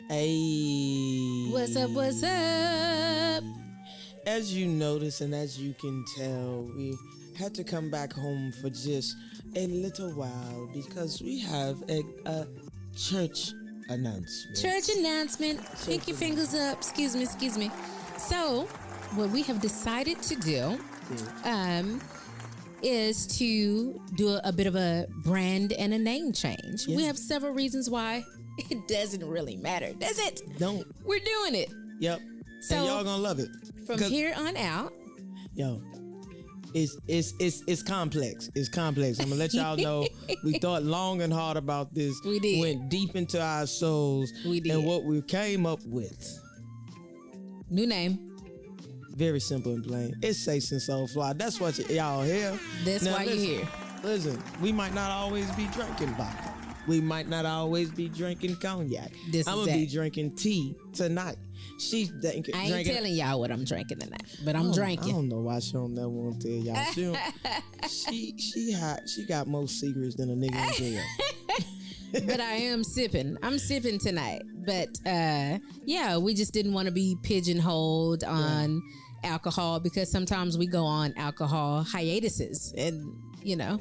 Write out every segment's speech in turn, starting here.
Hey. What's up? What's up? As you notice and as you can tell, we had to come back home for just a little while because we have a church announcement. Church announcement. Pick your fingers up. Excuse me. So, what we have decided to do is to do a bit of a brand and a name change. Yeah. We have several reasons why. It doesn't really matter, does it? Don't. We're doing it. Yep. So, and y'all gonna love it. From here on out. Yo, it's complex. It's complex. I'm gonna let y'all know we thought long and hard about this. We did. Went deep into our souls. We did. And what we came up with. New name. Very simple and plain. It's Sace and Soulfly. That's what y'all hear. That's now, why you're here. Listen, we might not always be drinking vodka. We might not always be drinking cognac. I'm going to be drinking tea tonight. She's drinking. I ain't telling y'all what I'm drinking tonight, but I'm drinking. I don't know why she don't never want to tell y'all. She got more secrets than a nigga in jail. But I am sipping. I'm sipping tonight. But yeah, we just didn't want to be pigeonholed on alcohol because sometimes we go on alcohol hiatuses and, you know.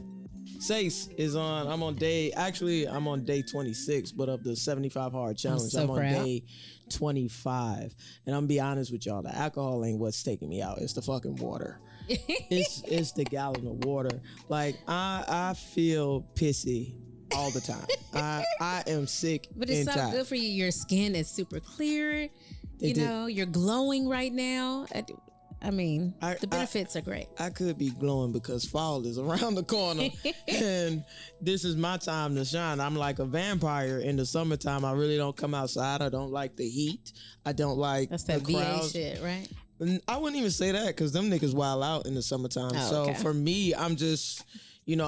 Sace is on, I'm on day 26, but of the 75 hard challenge, I'm on day 25. And I'm gonna be honest with y'all, the alcohol ain't what's taking me out. It's the fucking water. it's the gallon of water. Like I feel pissy all the time. I am sick. But it's so good for you. Your skin is super clear. You're glowing right now. I mean, the benefits are great. I could be glowing because fall is around the corner and this is my time to shine. I'm like a vampire in the summertime. I really don't come outside. I don't like the heat. I don't like That's that the crowds. VA shit, right? I wouldn't even say that because them niggas wild out in the summertime. So for me, I'm just...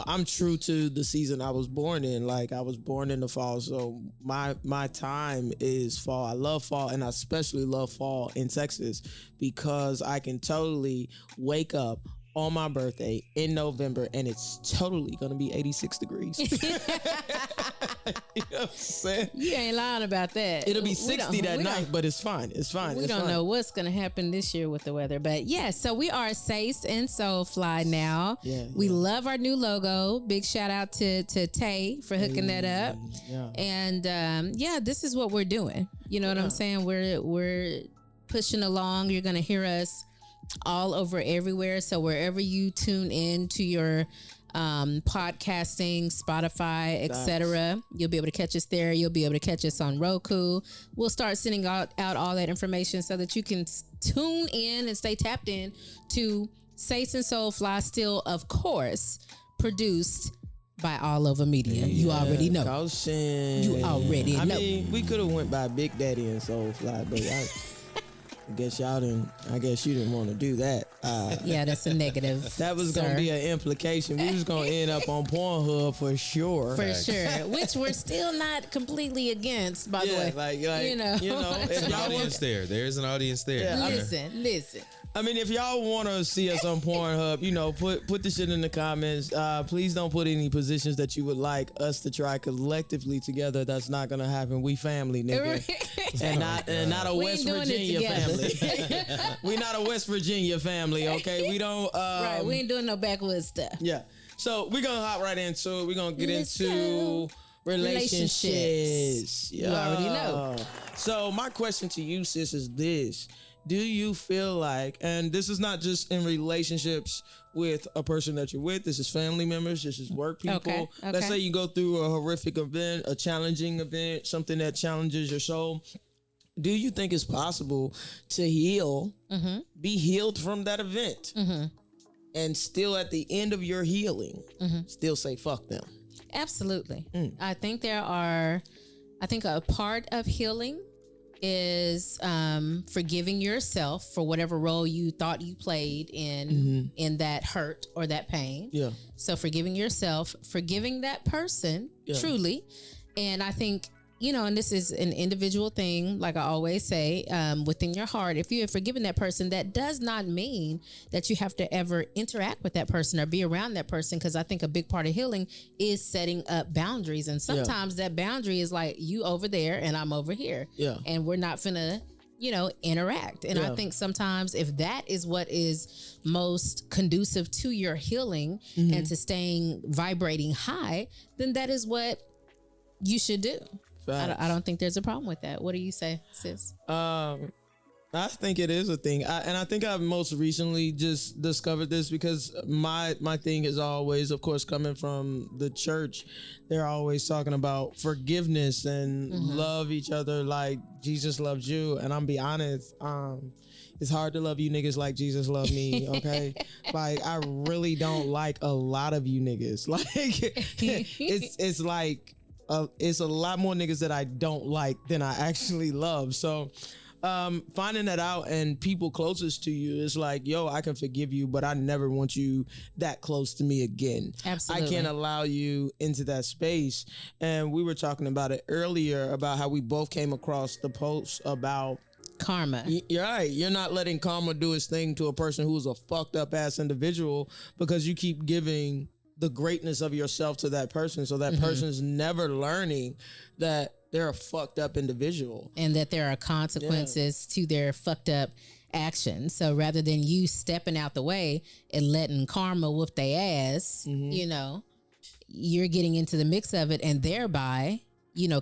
I'm true to the season I was born in. Like I was born in the fall, so my time is fall. I love fall, and I especially love fall in Texas because I can totally wake up on my birthday in November and it's totally gonna be 86 degrees. You know what I'm saying? You ain't lying about that. It'll be 60 that night, but it's fine. It's fine. We don't know what's gonna happen this year with the weather, but yeah. So we are Sace and Soulfly now. Yeah, we love our new logo. Big shout out to Tay for hooking that up. Yeah. And this is what we're doing. You know what I'm saying? We're pushing along. You're gonna hear us all over everywhere. So wherever you tune in to your podcasting, Spotify, etc., you'll be able to catch us there. You'll be able to catch us on Roku. We'll start sending out all that information so that you can tune in and stay tapped in to Sace and Soulfly, still of course produced by All Over Media. You already know. You already know. I mean, we could have went by Big Daddy and Soulfly, but I guess you didn't want to do that. Yeah, that's a negative. That was going to be an implication. We was going to end up on Pornhub for sure. For sure. Which we're still not completely against, by the way. There's an audience there. There's an audience there. Yeah, listen. I mean, if y'all want to see us on Pornhub, put the shit in the comments. Please don't put any positions that you would like us to try collectively together. That's not going to happen. We family, nigga. and not a West Virginia family. We not a West Virginia family, okay? We don't... right, we ain't doing no backwoods stuff. Yeah. So we're going to hop right into it. We're going to get into relationships. You already know. So my question to you, sis, is this. Do you feel like, and this is not just in relationships with a person that you're with, this is family members, this is work people. Okay. Let's say you go through a horrific event, a challenging event, something that challenges your soul. Do you think it's possible to heal, be healed from that event, and still at the end of your healing, still say fuck them? Absolutely. I think a part of healing is forgiving yourself for whatever role you thought you played in that hurt or that pain. Yeah. So forgiving yourself, forgiving that person truly. And I think and this is an individual thing, like I always say, within your heart, if you have forgiven that person, that does not mean that you have to ever interact with that person or be around that person. Because I think a big part of healing is setting up boundaries. And sometimes that boundary is like you over there and I'm over here. Yeah. And we're not finna, interact. And I think sometimes if that is what is most conducive to your healing and to staying vibrating high, then that is what you should do. I don't think there's a problem with that. What do you say, sis? I think it is a thing. I think I've most recently just discovered this because my thing is always, of course, coming from the church. They're always talking about forgiveness and love each other like Jesus loves you. And I'm be honest, it's hard to love you niggas like Jesus loved me, okay? Like, I really don't like a lot of you niggas. Like, it's like, it's a lot more niggas that I don't like than I actually love. So finding that out, and people closest to you is like, yo, I can forgive you, but I never want you that close to me again. Absolutely. I can't allow you into that space. And we were talking about it earlier about how we both came across the post about karma. You're right. You're not letting karma do its thing to a person who's a fucked up ass individual because you keep giving the greatness of yourself to that person. So that person's never learning that they're a fucked up individual. And that there are consequences to their fucked up actions. So rather than you stepping out the way and letting karma whoop their ass, you're getting into the mix of it and thereby,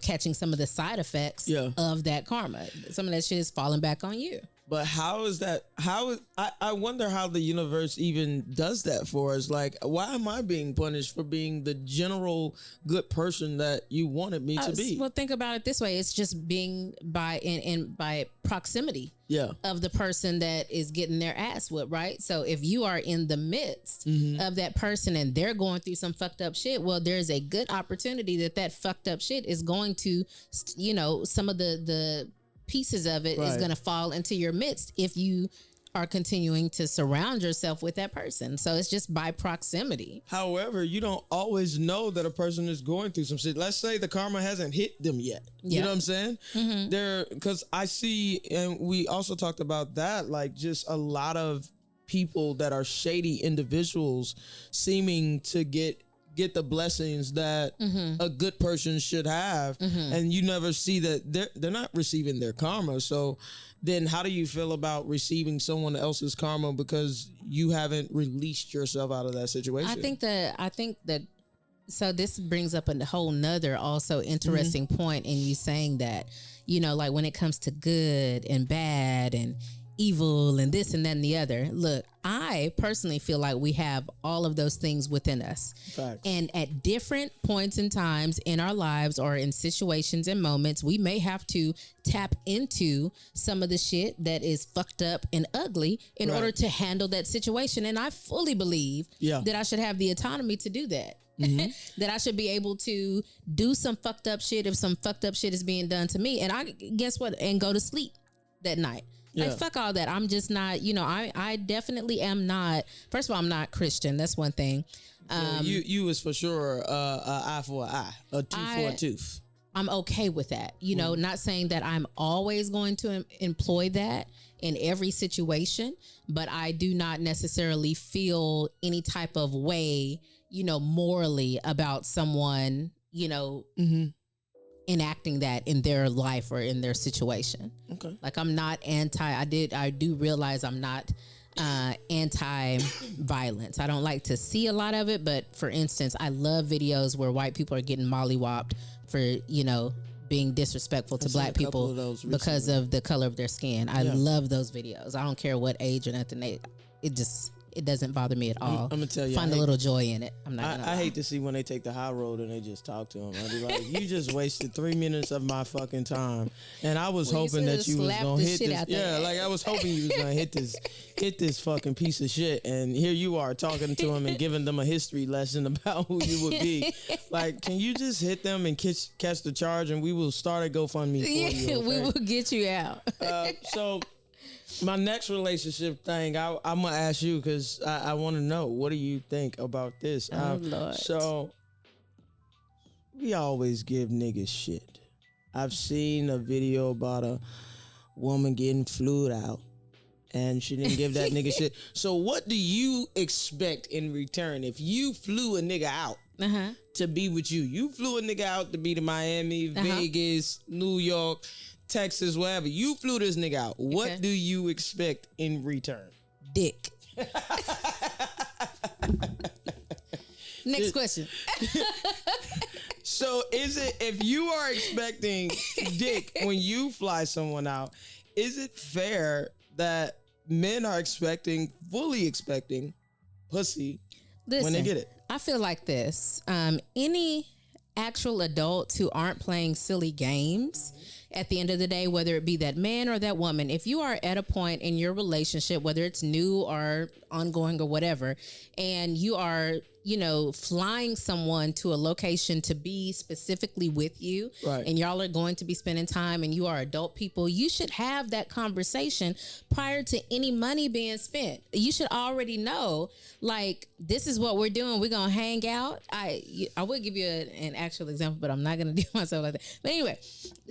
catching some of the side effects of that karma. Some of that shit is falling back on you. But how is that? I wonder how the universe even does that for us. Like, why am I being punished for being the general good person that you wanted me to be? Well, think about it this way: it's just being by proximity of the person that is getting their ass whipped, right? So if you are in the midst of that person and they're going through some fucked up shit, well, there's a good opportunity that fucked up shit is going to, some of the pieces of it is going to fall into your midst if you are continuing to surround yourself with that person. So it's just by proximity. However, you don't always know that a person is going through some shit. Let's say the karma hasn't hit them yet. You know what I'm saying? Because I see, and we also talked about that, like just a lot of people that are shady individuals seeming to get the blessings that a good person should have, and you never see that they're not receiving their karma. So then how do you feel about receiving someone else's karma because you haven't released yourself out of that situation? I think that so this brings up a whole nother also interesting point in you saying that, like when it comes to good and bad and evil and this and that and the other. Look, I personally feel like we have all of those things within us. Facts. And at different points in times in our lives or in situations and moments, we may have to tap into some of the shit that is fucked up and ugly in order to handle that situation. And I fully believe that I should have the autonomy to do that. That I should be able to do some fucked up shit if some fucked up shit is being done to me. And I guess what? And go to sleep that night. Like, fuck all that. I'm just not, I definitely am not. First of all, I'm not Christian. That's one thing. You is for sure an eye for an eye, a tooth for a tooth. I'm okay with that. Not saying that I'm always going to employ that in every situation, but I do not necessarily feel any type of way, morally about someone, enacting that in their life or in their situation. Okay. Like I'm not I do realize I'm not anti-violence. I don't like to see a lot of it, but for instance, I love videos where white people are getting mollywopped for, being disrespectful to black people because of the color of their skin. I love those videos. I don't care what age or nothing. It doesn't bother me at all. I'm gonna tell you, find a little joy in it. I'm not. I hate to see when they take the high road and they just talk to them. I'd be like, you just wasted 3 minutes of my fucking time, and I was hoping that you was gonna hit this. Yeah, like I was hoping you was gonna hit this fucking piece of shit, and here you are talking to them and giving them a history lesson about who you would be. Like, can you just hit them and catch the charge, and we will start a GoFundMe for you. Okay? We will get you out. So. My next relationship thing, I'm going to ask you because I want to know, what do you think about this? Oh, Lord. So, we always give niggas shit. I've seen a video about a woman getting flued out, and she didn't give that nigga shit. So what do you expect in return if you flew a nigga out to be with you? You flew a nigga out to be to Miami, Vegas, New York, Texas, wherever. You flew this nigga out. What do you expect in return? Dick. Next question. So is it, if you are expecting dick when you fly someone out, is it fair that men are fully expecting pussy when they get it? I feel like this. Any actual adults who aren't playing silly games at the end of the day, whether it be that man or that woman, if you are at a point in your relationship, whether it's new or ongoing or whatever, and you are, flying someone to a location to be specifically with you, and y'all are going to be spending time and you are adult people, you should have that conversation prior to any money being spent. You should already know, like, this is what we're doing. We're going to hang out. I would give you an actual example, but I'm not going to do myself like that. But anyway,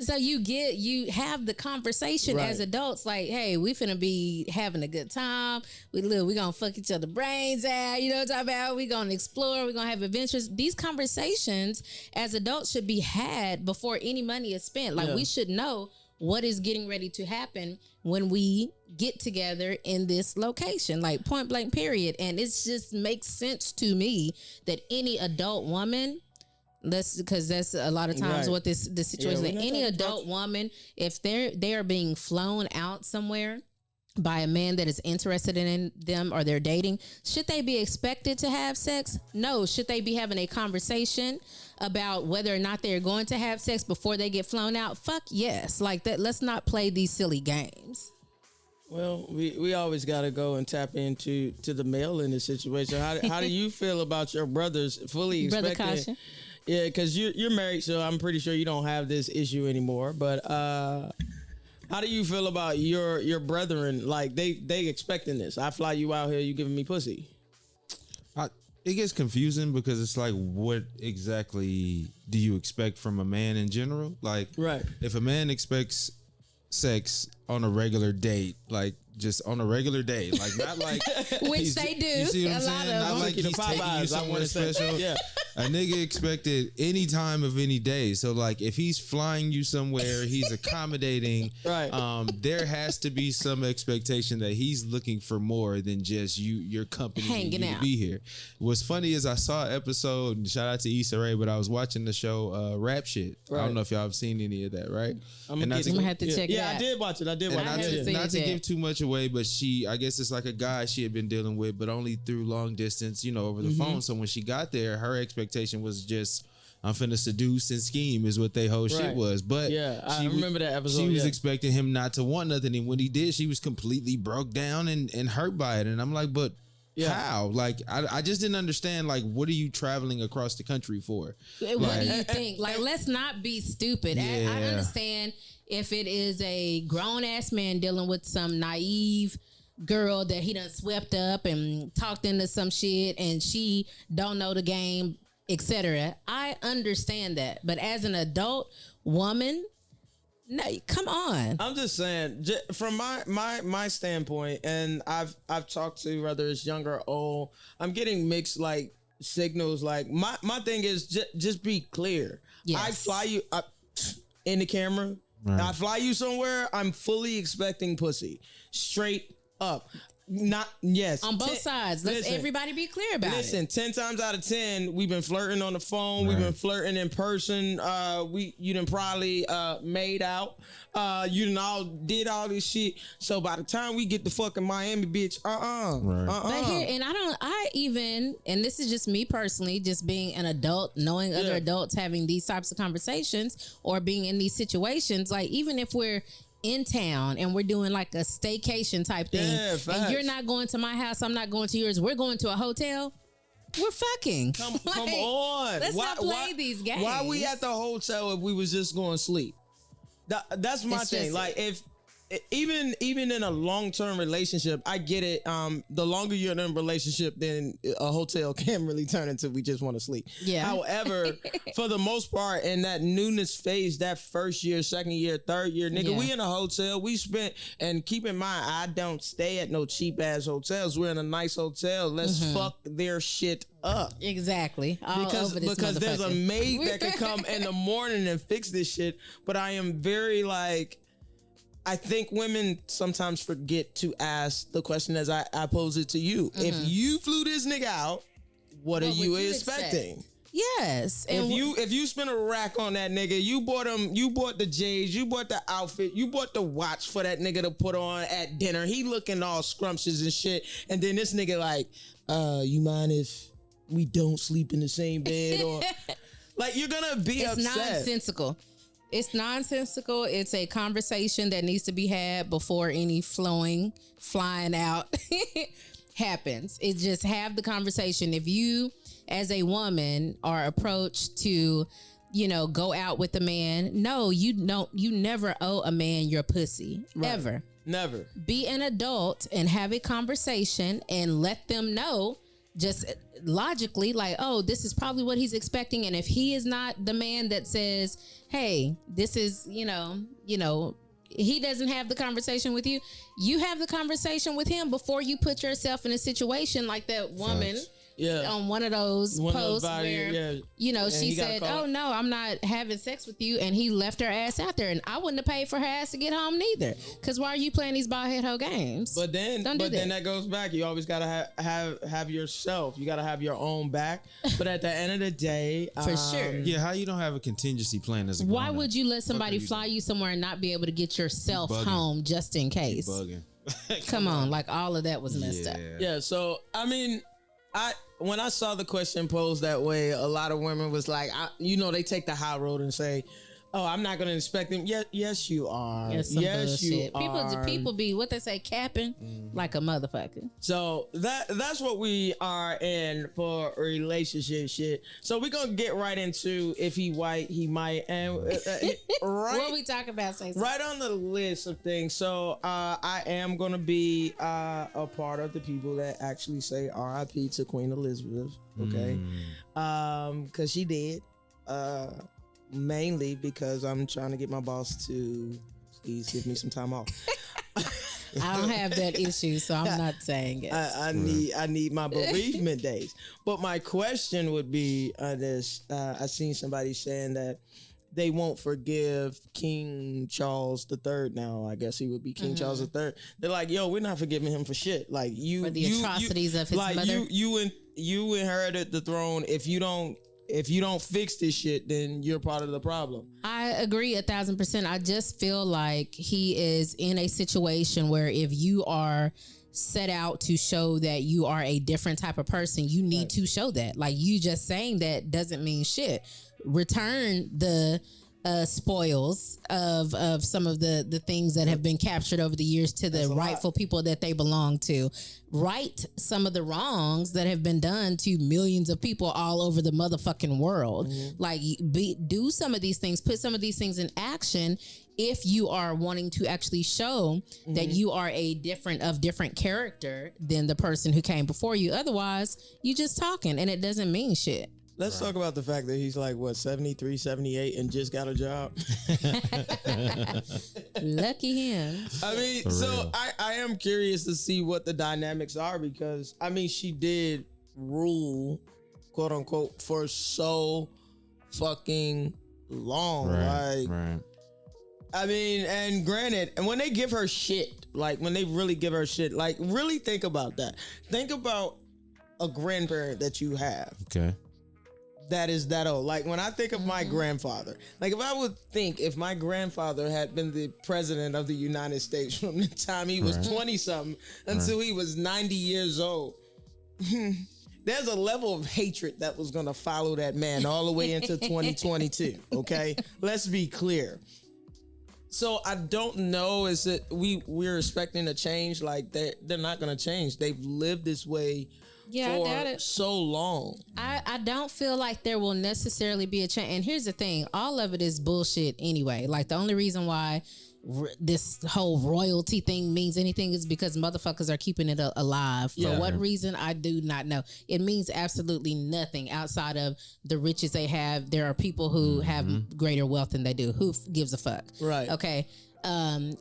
so you have the conversation as adults, like, hey, we finna be having a good time. We gonna fuck each other brains out. You know what I'm talking about? We gonna explore. We gonna have adventures. These conversations as adults should be had before any money is spent. Like, we should know what is getting ready to happen when we get together in this location, like point blank period. And it just makes sense to me that any adult woman, because that's a lot of times what this situation is. Any adult woman, if they are being flown out somewhere by a man that is interested in them or they're dating, should they be expected to have sex? No. Should they be having a conversation about whether or not they're going to have sex before they get flown out? Fuck yes. Like that. Let's not play these silly games. Well, we always got to go and tap into the male in this situation. How do you feel about your brothers fully expecting? Brother Kasha? Yeah, because you're married, so I'm pretty sure you don't have this issue anymore. But how do you feel about your brethren? Like they expecting this? I fly you out here, you giving me pussy. It gets confusing because it's like, what exactly do you expect from a man in general? Like, if a man expects sex on a regular date, like just on a regular day, like not like which they do. You see what I'm saying? Not like he's taking you somewhere special. Yeah. A nigga expected any time of any day. So like if he's flying you somewhere, he's accommodating. There has to be some expectation that he's looking for more than just your company hanging out to be here. What's funny is I saw an episode, and shout out to Issa Rae, but I was watching the show Rap Shit. I don't know if y'all have seen any of that, right? I'm gonna have to check it out. Yeah, I did watch it. Not to give too much away, but I guess it's like a guy she had been dealing with, but only through long distance, over the phone. So when she got there, her expectation was just, I'm finna seduce and scheme is what they whole shit was. But I remember that episode. She was expecting him not to want nothing, and when he did, she was completely broke down and hurt by it. And I'm like, but how? Like, I just didn't understand. Like, what are you traveling across the country for? What do you think? Like, let's not be stupid. I understand if it is a grown ass man dealing with some naive girl that he done swept up and talked into some shit and she don't know the game, etc. I understand that. But as an adult woman, no, come on. I'm just saying, from my standpoint, and I've talked to whether it's young or old, I'm getting mixed like signals. Like my thing is just be clear. Yes. I fly you in the camera. I fly you somewhere. I'm fully expecting pussy, straight up. Not on both sides. Let's everybody be clear about it. Listen, 10 times out of 10, we've been flirting on the phone. We've been flirting in person. You done probably made out. You done all did all this shit. So by the time we get to fucking Miami, bitch, But here, and and this is just me personally, just being an adult, knowing other adults having these types of conversations or being in these situations. Like, even if we're in town and we're doing like a staycation type thing, and you're not going to my house, I'm not going to yours, we're going to a hotel, we're fucking. Come on. Let's not play these games. Why we at the hotel if we was just going to sleep? That's my thing. Like, even in a long-term relationship, I get it. The longer you're in a relationship, then a hotel can really turn into we just want to sleep. Yeah. However, for the most part, in that newness phase, that first year, second year, third year, nigga, we in a hotel. We spent, and keep in mind, I don't stay at no cheap ass hotels. We're in a nice hotel. Let's fuck their shit up. Exactly. Because there's a maid that can come in the morning and fix this shit. But I am very like, I think women sometimes forget to ask the question as I pose it to you. If you flew this nigga out, what are you expecting? Yes. And if you spent a rack on that nigga, you bought the J's, you bought the outfit, you bought the watch for that nigga to put on at dinner. He looking all scrumptious and shit. And then this nigga like, you mind if we don't sleep in the same bed? Or like, you're gonna be upset. It's nonsensical. It's nonsensical. It's a conversation that needs to be had before any flying out happens. It's just have the conversation. If you, as a woman, are approached to, go out with a man, no, you never owe a man your pussy. Right. Ever. Never. Be an adult and have a conversation and let them know just logically, like, oh, this is probably what he's expecting. And if he is not the man that says, hey, this is, he doesn't have the conversation with you. You have the conversation with him before you put yourself in a situation like that woman. On one of those posts where, she said, oh, no, I'm not having sex with you. And he left her ass out there. And I wouldn't have paid for her ass to get home neither. Because why are you playing these bald head hoe games? But then that goes back. You always got to have yourself. You got to have your own back. But at the end of the day. For sure. Yeah, how you don't have a contingency plan as a Why would you let somebody fly you somewhere and not be able to get yourself home just in case? Bugging. Come on. Like, all of that was messed up. Yeah, so, I mean, when I saw the question posed that way, a lot of women was like, they take the high road and say, oh, I'm not going to expect them. Yes, you are. Yes, you are. People be, what they say, capping like a motherfucker. So that's what we are in for relationship shit. So we're going to get right into if he white, he might. And what we talking about, Sace? Right on the list of things. So I am going to be a part of the people that actually say R.I.P. to Queen Elizabeth. Okay. Because she did. Mainly because I'm trying to get my boss to please give me some time off. I don't have that issue, so I'm not saying it. I need my bereavement days. But my question would be this. I seen somebody saying that they won't forgive King Charles III now. I guess he would be King Charles III. They're like, yo, we're not forgiving him for shit. Like for the atrocities of his mother. You inherited the throne. If you don't fix this shit, then you're part of the problem. I agree 1,000%. I just feel like he is in a situation where if you are set out to show that you are a different type of person, you need to show that. Like, you just saying that doesn't mean shit. Return the spoils of some of the things that have been captured over the years to the rightful people that they belong to. Right some of the wrongs that have been done to millions of people all over the motherfucking world. Like, do some of these things, put some of these things in action if you are wanting to actually show that you are a different character than the person who came before you. Otherwise, you just talking and it doesn't mean shit. Let's talk about the fact that he's like, 73, 78 and just got a job. Lucky him. I mean, so I am curious to see what the dynamics are because, I mean, she did rule, quote unquote, for so fucking long. Right. I mean, and granted, and when they give her shit, like when they really give her shit, like really think about that. Think about a grandparent that you have. Okay. That is that old. Like when I think of my grandfather, like if my grandfather had been the president of the United States from the time he was 20 something until he was 90 years old, there's a level of hatred that was going to follow that man all the way into 2022. Okay. Let's be clear. So I don't know, is it we're expecting a change? Like they're not going to change. They've lived this way for so long. I don't feel like there will necessarily be a change. And here's the thing, all of it is bullshit anyway. Like the only reason why this whole royalty thing means anything is because motherfuckers are keeping it alive. For what reason, I do not know. It means absolutely nothing outside of the riches they have. There are people who have greater wealth than they do. Who gives a fuck? Right. Okay.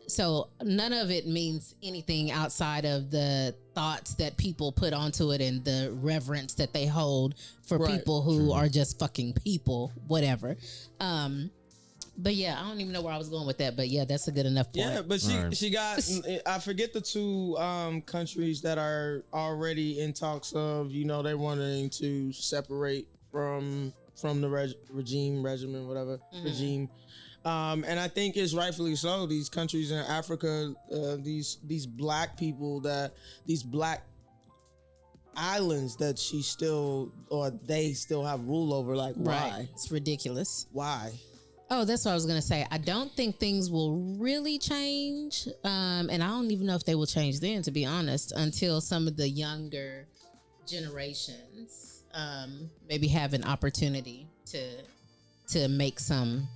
So none of it means anything outside of the thoughts that people put onto it and the reverence that they hold for people who are just fucking people, whatever. But yeah, I don't even know where I was going with that. But yeah, that's a good enough point. Yeah, but she got, I forget the two countries that are already in talks of, they're wanting to separate from the regime. And I think it's rightfully so. These countries in Africa, these black people these black islands that they still have rule over. Like, why? It's ridiculous. Why? Oh, that's what I was going to say. I don't think things will really change. And I don't even know if they will change then, to be honest, until some of the younger generations maybe have an opportunity to make some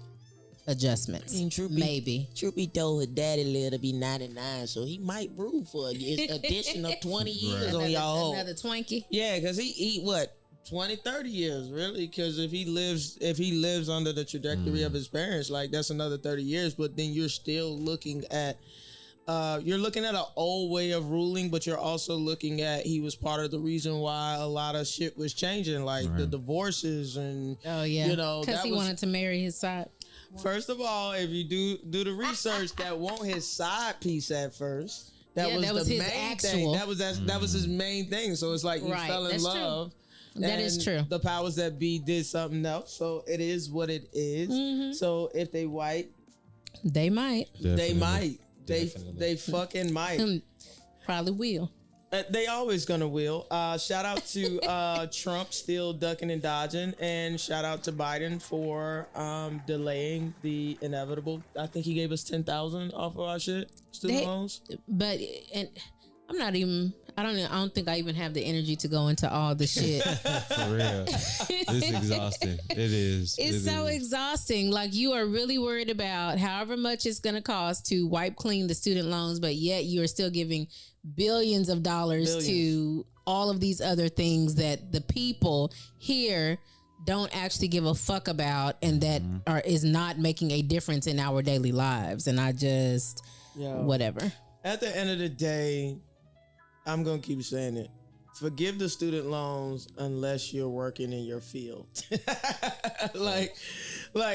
adjustments. Maybe. Troopy told her daddy lived to be 99, so he might rule for an additional 20 years on y'all. Another Twinkie. Yeah, because he eat what? 20, 30 years, really? Because if he lives under the trajectory of his parents, like that's another 30 years. But then you're still looking at an old way of ruling, but you're also looking at he was part of the reason why a lot of shit was changing, like the divorces and because he wanted to marry his side. First of all, if you do the research, that wasn't his side piece at first. That was the main thing. That was his main thing. So it's like you fell in love. True. That is true. The powers that be did something else. So it is what it is. Mm-hmm. So if they white, they might. Definitely. They might. They fucking might. Probably will. They always gonna will. Shout out to Trump still ducking and dodging, and shout out to Biden for delaying the inevitable. I think he gave us 10,000 off of our student loans. But I'm not even. I don't think I even have the energy to go into all the shit. For real. It's exhausting. It is. It's so exhausting. Like, you are really worried about however much it's going to cost to wipe clean the student loans, but yet you are still giving billions of dollars to all of these other things that the people here don't actually give a fuck about, and that is not making a difference in our daily lives. And I just, whatever. At the end of the day, I'm going to keep saying it. Forgive the student loans unless you're working in your field. like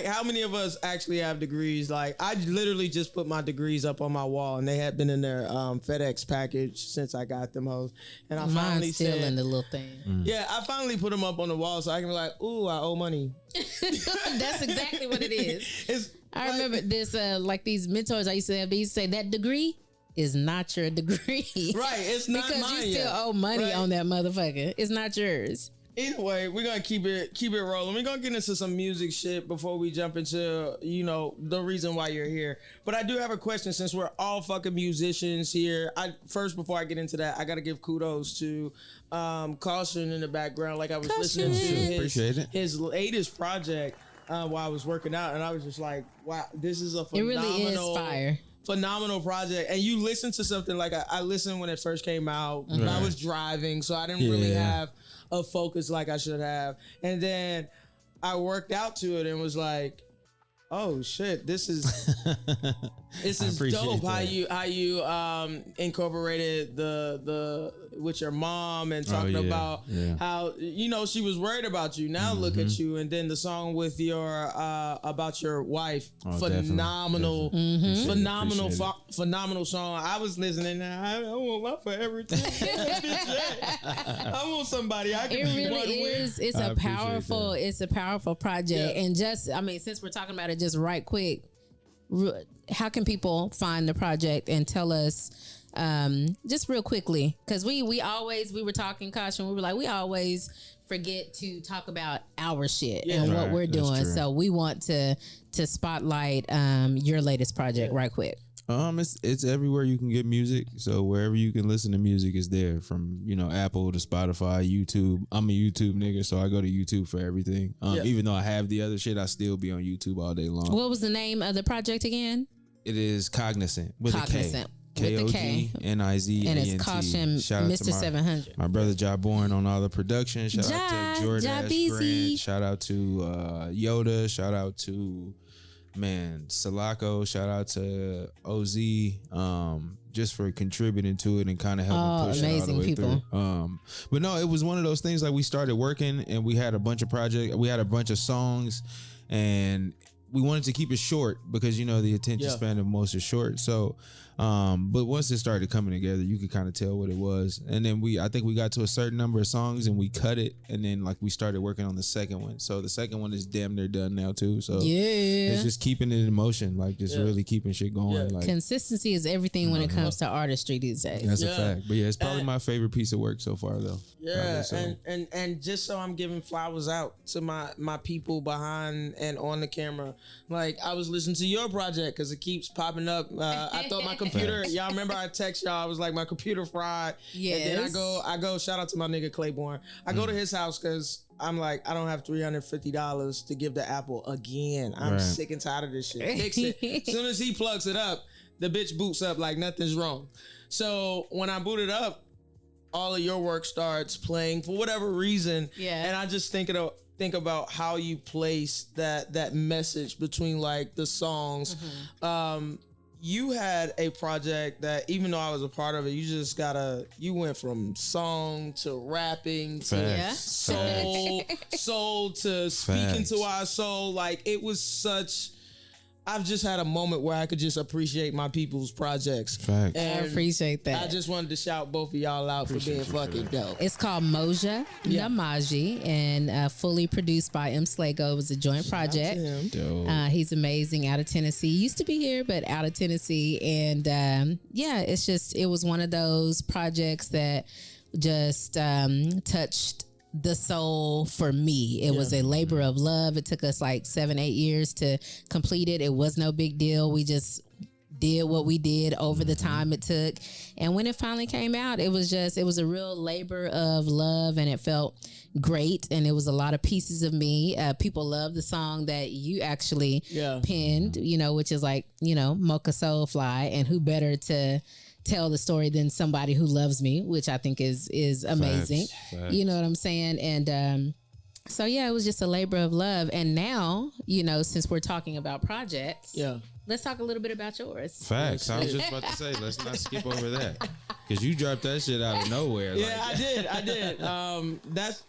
how many of us actually have degrees? Like, I literally just put my degrees up on my wall, and they had been in their FedEx package since I got them hoes. And I finally still in the little thing. Yeah, I finally put them up on the wall so I can be like, ooh, I owe money. That's exactly what it is. I remember this, like these mentors I used to have, they used to say, that degree is not your degree. Right, it's not because mine you still owe money on that motherfucker. It's not yours. Either way, we're gonna keep it rolling. We're gonna get into some music shit before we jump into the reason why you're here. But I do have a question, since we're all fucking musicians here. Before I get into that, I gotta give kudos to Caution in the background. Like, I was listening to his latest project while I was working out, and I was just like, wow, this is a phenomenal. It really is fire. Phenomenal project. And you listen to something like I listened when it first came out. I was driving, so I didn't really have a focus like I should have. And then I worked out to it and was like, oh shit, this is dope. That. How you incorporated the with your mom and talking about how she was worried about you. Now look at you. And then the song with your about your wife, phenomenal, phenomenal song. I was listening. I want my forever. I want somebody I can. It really is. It's a powerful project. And just, I mean, since we're talking about it, just right quick, how can people find the project and tell us just real quickly, because we were talking, Caution, we were like, we always forget to talk about our shit and what we're doing, so we want to spotlight your latest project right quick. It's everywhere you can get music. So wherever you can listen to music is there, from Apple to Spotify, YouTube. I'm a YouTube nigga, so I go to YouTube for everything. Even though I have the other shit, I still be on YouTube all day long. What was the name of the project again? It is Cognizant with a K. K-O-G-N-I-Z-A-N-T. And it's Caution Shout out Mr. to 700. my brother Jawborn on all the production. Shout out to Jordan Grant. Shout out to Yoda. Shout out to Salako. Shout out to OZ. Just for contributing to it and kind of helping push it all the way through. But no, it was one of those things like we started working and we had a bunch of projects. We had a bunch of songs and we wanted to keep it short because, the attention span of most is short. So, but once it started coming together, you could kind of tell what it was. And then I think we got to a certain number of songs and we cut it. And then like we started working on the second one. So the second one is damn near done now too. So it's just keeping it in motion, like just really keeping shit going. Yeah. Like consistency is everything when it comes to artistry these days. That's a fact. But it's probably my favorite piece of work so far though. Yeah. So. And just so I'm giving flowers out to my people behind and on the camera. Like I was listening to your project because it keeps popping up. I thought my computer, y'all remember I text y'all, I was like my computer fried. Yes. And then I go shout out to my nigga Claiborne. I go to his house because I'm like, I don't have $350 to give to Apple again. I'm sick and tired of this shit. Fix it. As soon as he plugs it up, the bitch boots up like nothing's wrong. So when I boot it up, all of your work starts playing for whatever reason. Yeah. And I just think about how you place that message between like the songs. You had a project that even though I was a part of it, you went from song to rapping to soul to speaking to our soul. Like it was I've just had a moment where I could just appreciate my people's projects. Facts. I appreciate that. I just wanted to shout both of y'all out for being fucking dope. It's called Moja Namaji and fully produced by M. Slago. It was a joint project. He's amazing, out of Tennessee. Used to be here, but out of Tennessee. And it was one of those projects that just touched the soul for me. It was a labor of love. It took us like 7-8 years to complete it. It was no big deal. We just did what we did over the time it took. And when it finally came out, it was a real labor of love and it felt great. And it was a lot of pieces of me. People love the song that you actually penned, which is like, Mocha Soulfly, and who better to tell the story than somebody who loves me, which I think is amazing. Facts. You know what I'm saying? And so it was just a labor of love. And now, since we're talking about projects, let's talk a little bit about yours. Facts. I was just about to say, let's not skip over that. Because you dropped that shit out of nowhere. Yeah, I did.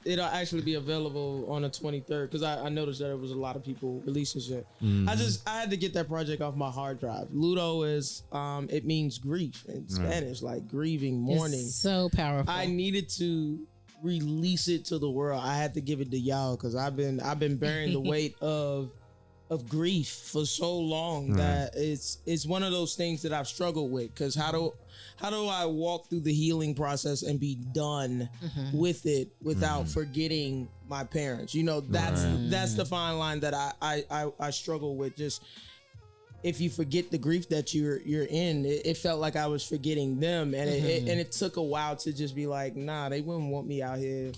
It'll actually be available on the 23rd because I noticed that there was a lot of people releasing shit. I had to get that project off my hard drive. Luto is, it means grief in Spanish, like grieving, mourning. It's so powerful. I needed to release it to the world. I had to give it to y'all because I've been bearing the weight of grief for so long that it's one of those things that I've struggled with. Because how do I walk through the healing process and be done with it without forgetting my parents? That's the fine line that I struggle with. Just if you forget the grief that you're in, it felt like I was forgetting them, and it took a while to just be like, nah, they wouldn't want me out here.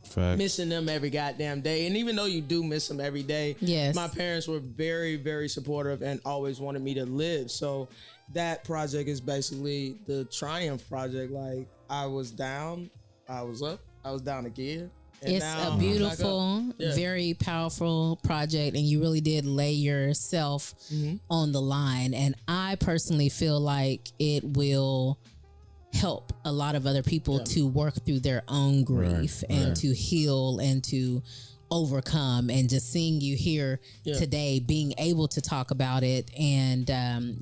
Facts. Missing them every goddamn day. And even though you do miss them every day, my parents were very, very supportive and always wanted me to live. So that project is basically the Triumph project. Like I was down, I was up, I was down again. And it's a beautiful, very powerful project, and you really did lay yourself on the line. And I personally feel like it will help a lot of other people to work through their own grief and to heal and to overcome. And just seeing you here today, being able to talk about it, and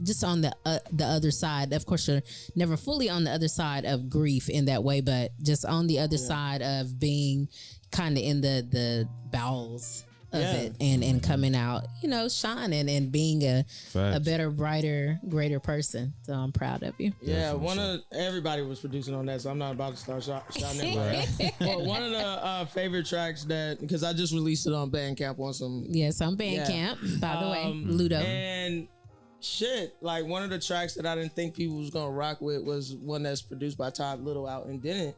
just on the other side. Of course, you're never fully on the other side of grief in that way, but just on the other side of being kind of in the bowels of it and coming out, shining and being a better, brighter, greater person. So I'm proud of you. Yeah, everybody was producing on that, so I'm not about to start shouting everybody. Well, one of the favorite tracks because I just released it on Bandcamp on some. Yes, on Bandcamp, by the way, Ludo. And shit, like one of the tracks that I didn't think people was gonna rock with was one that's produced by Todd Little out in Didn't.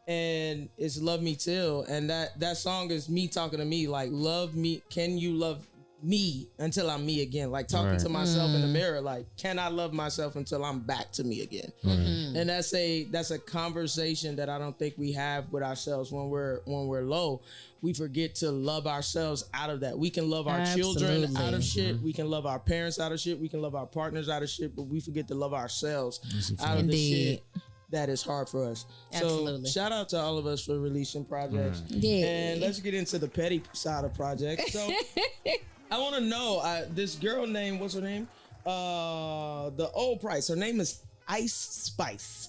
And it's Love Me Till, and that song is me talking to me, like, love me, can you love me until I'm me again. Like talking to myself in the mirror. Like, can I love myself until I'm back to me again? And that's a conversation that I don't think we have with ourselves when we're low. We forget to love ourselves out of that. We can love our children out of shit. We can love our parents out of shit. We can love our partners out of shit, but we forget to love ourselves out of the shit that is hard for us. Absolutely. So shout out to all of us for releasing projects. And let's get into the petty side of projects. So I want to know, this girl name, what's her name? The old price. Her name is Ice Spice.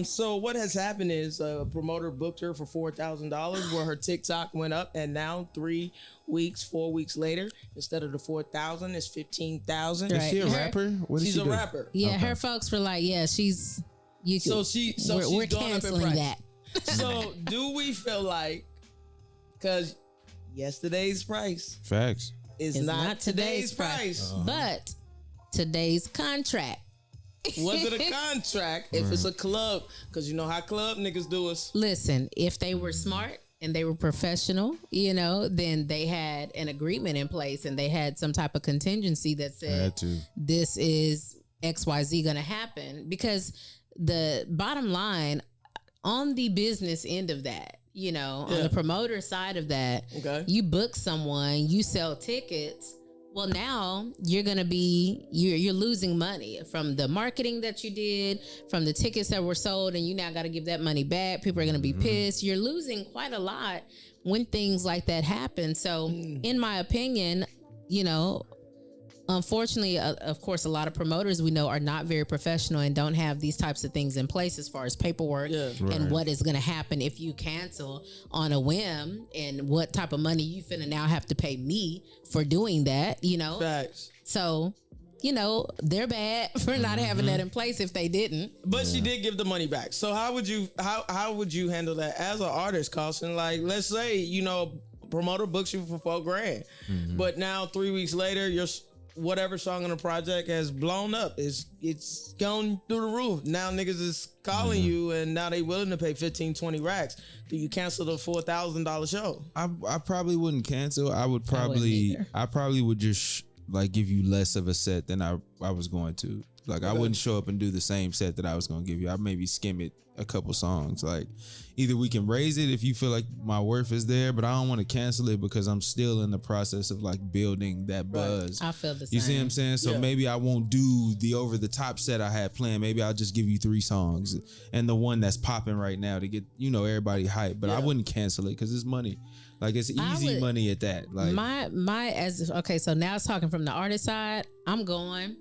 So what has happened is a promoter booked her for $4,000 where her TikTok went up, and now 4 weeks later, instead of the 4,000, it's 15,000. Is she a rapper? What she's she a do? rapper. Yeah, her folks were like, yeah, she's YouTube. So we're she's going up in canceling price. that. So do we feel like, because yesterday's price Facts is not today's price, but today's contract. Was it a contract if it's a club? Because you know how club niggas do us. Listen, if they were smart and they were professional, then they had an agreement in place and they had some type of contingency that said this is XYZ going to happen. Because the bottom line on the business end of that, on the promoter side of that, you book someone, you sell tickets. Well, now you're going to you're losing money from the marketing that you did, from the tickets that were sold, and you now got to give that money back. People are going to be pissed. You're losing quite a lot when things like that happen. So in my opinion, unfortunately, of course, a lot of promoters we know are not very professional and don't have these types of things in place as far as paperwork and what is going to happen if you cancel on a whim and what type of money you finna now have to pay me for doing that, Facts. So, they're bad for not having that in place if they didn't. But she did give the money back. So how would you handle that as an artist, Carlson? Like, let's say, promoter books you for $4,000, but now 3 weeks later, whatever song on the project has blown up. It's gone through the roof. Now niggas is calling you and now they willing to pay 15, 20 racks. Do you cancel the $4,000 show? I probably wouldn't cancel. I probably would just like give you less of a set than I was going to. Like I wouldn't show up and do the same set that I was going to give you. I'd maybe skim it a couple songs. Like either we can raise it if you feel like my worth is there, but I don't want to cancel it because I'm still in the process of like building that buzz. I feel the same. You see what I'm saying? So maybe I won't do the over the top set I had planned. Maybe I'll just give you 3 songs and the one that's popping right now to get, everybody hyped. But I wouldn't cancel it because it's money. Like it's easy money at that. Like so now it's talking from the artist side. I'm doing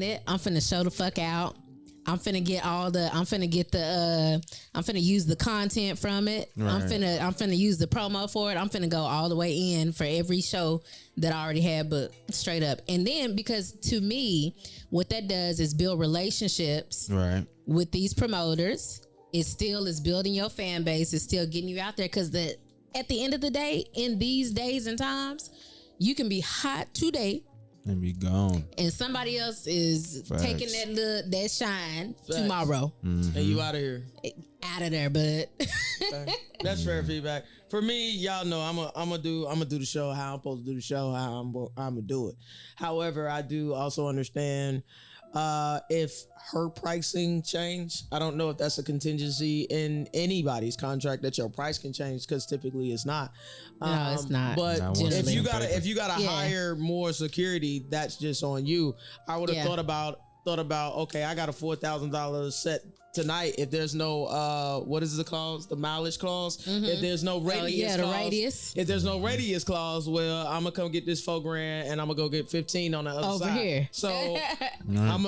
it. I'm finna show the fuck out. I'm finna use the content from it. Right. I'm finna use the promo for it. I'm finna go all the way in for every show that I already had booked straight up. And then because to me, what that does is build relationships with these promoters. It still is building your fan base. It's still getting you out there because at the end of the day, in these days and times, you can be hot today and be gone, and somebody else is taking that shine tomorrow, and you out of here, out of there. But that's fair feedback. For me, y'all know I'm gonna do the show how I'm supposed to do the show, how I'm gonna do it. However, I do also understand if her pricing change. I don't know if that's a contingency in anybody's contract that your price can change because typically it's not. No, it's not. But if you gotta hire more security, that's just on you. I would have thought about okay, I got a $4,000 set tonight. If there's no what is the clause? The mileage clause. If there's no radius clause, radius. If there's no radius clause, well, I'm gonna come get this $4,000 and I'm gonna go get 15 on the other side. Here. So I'm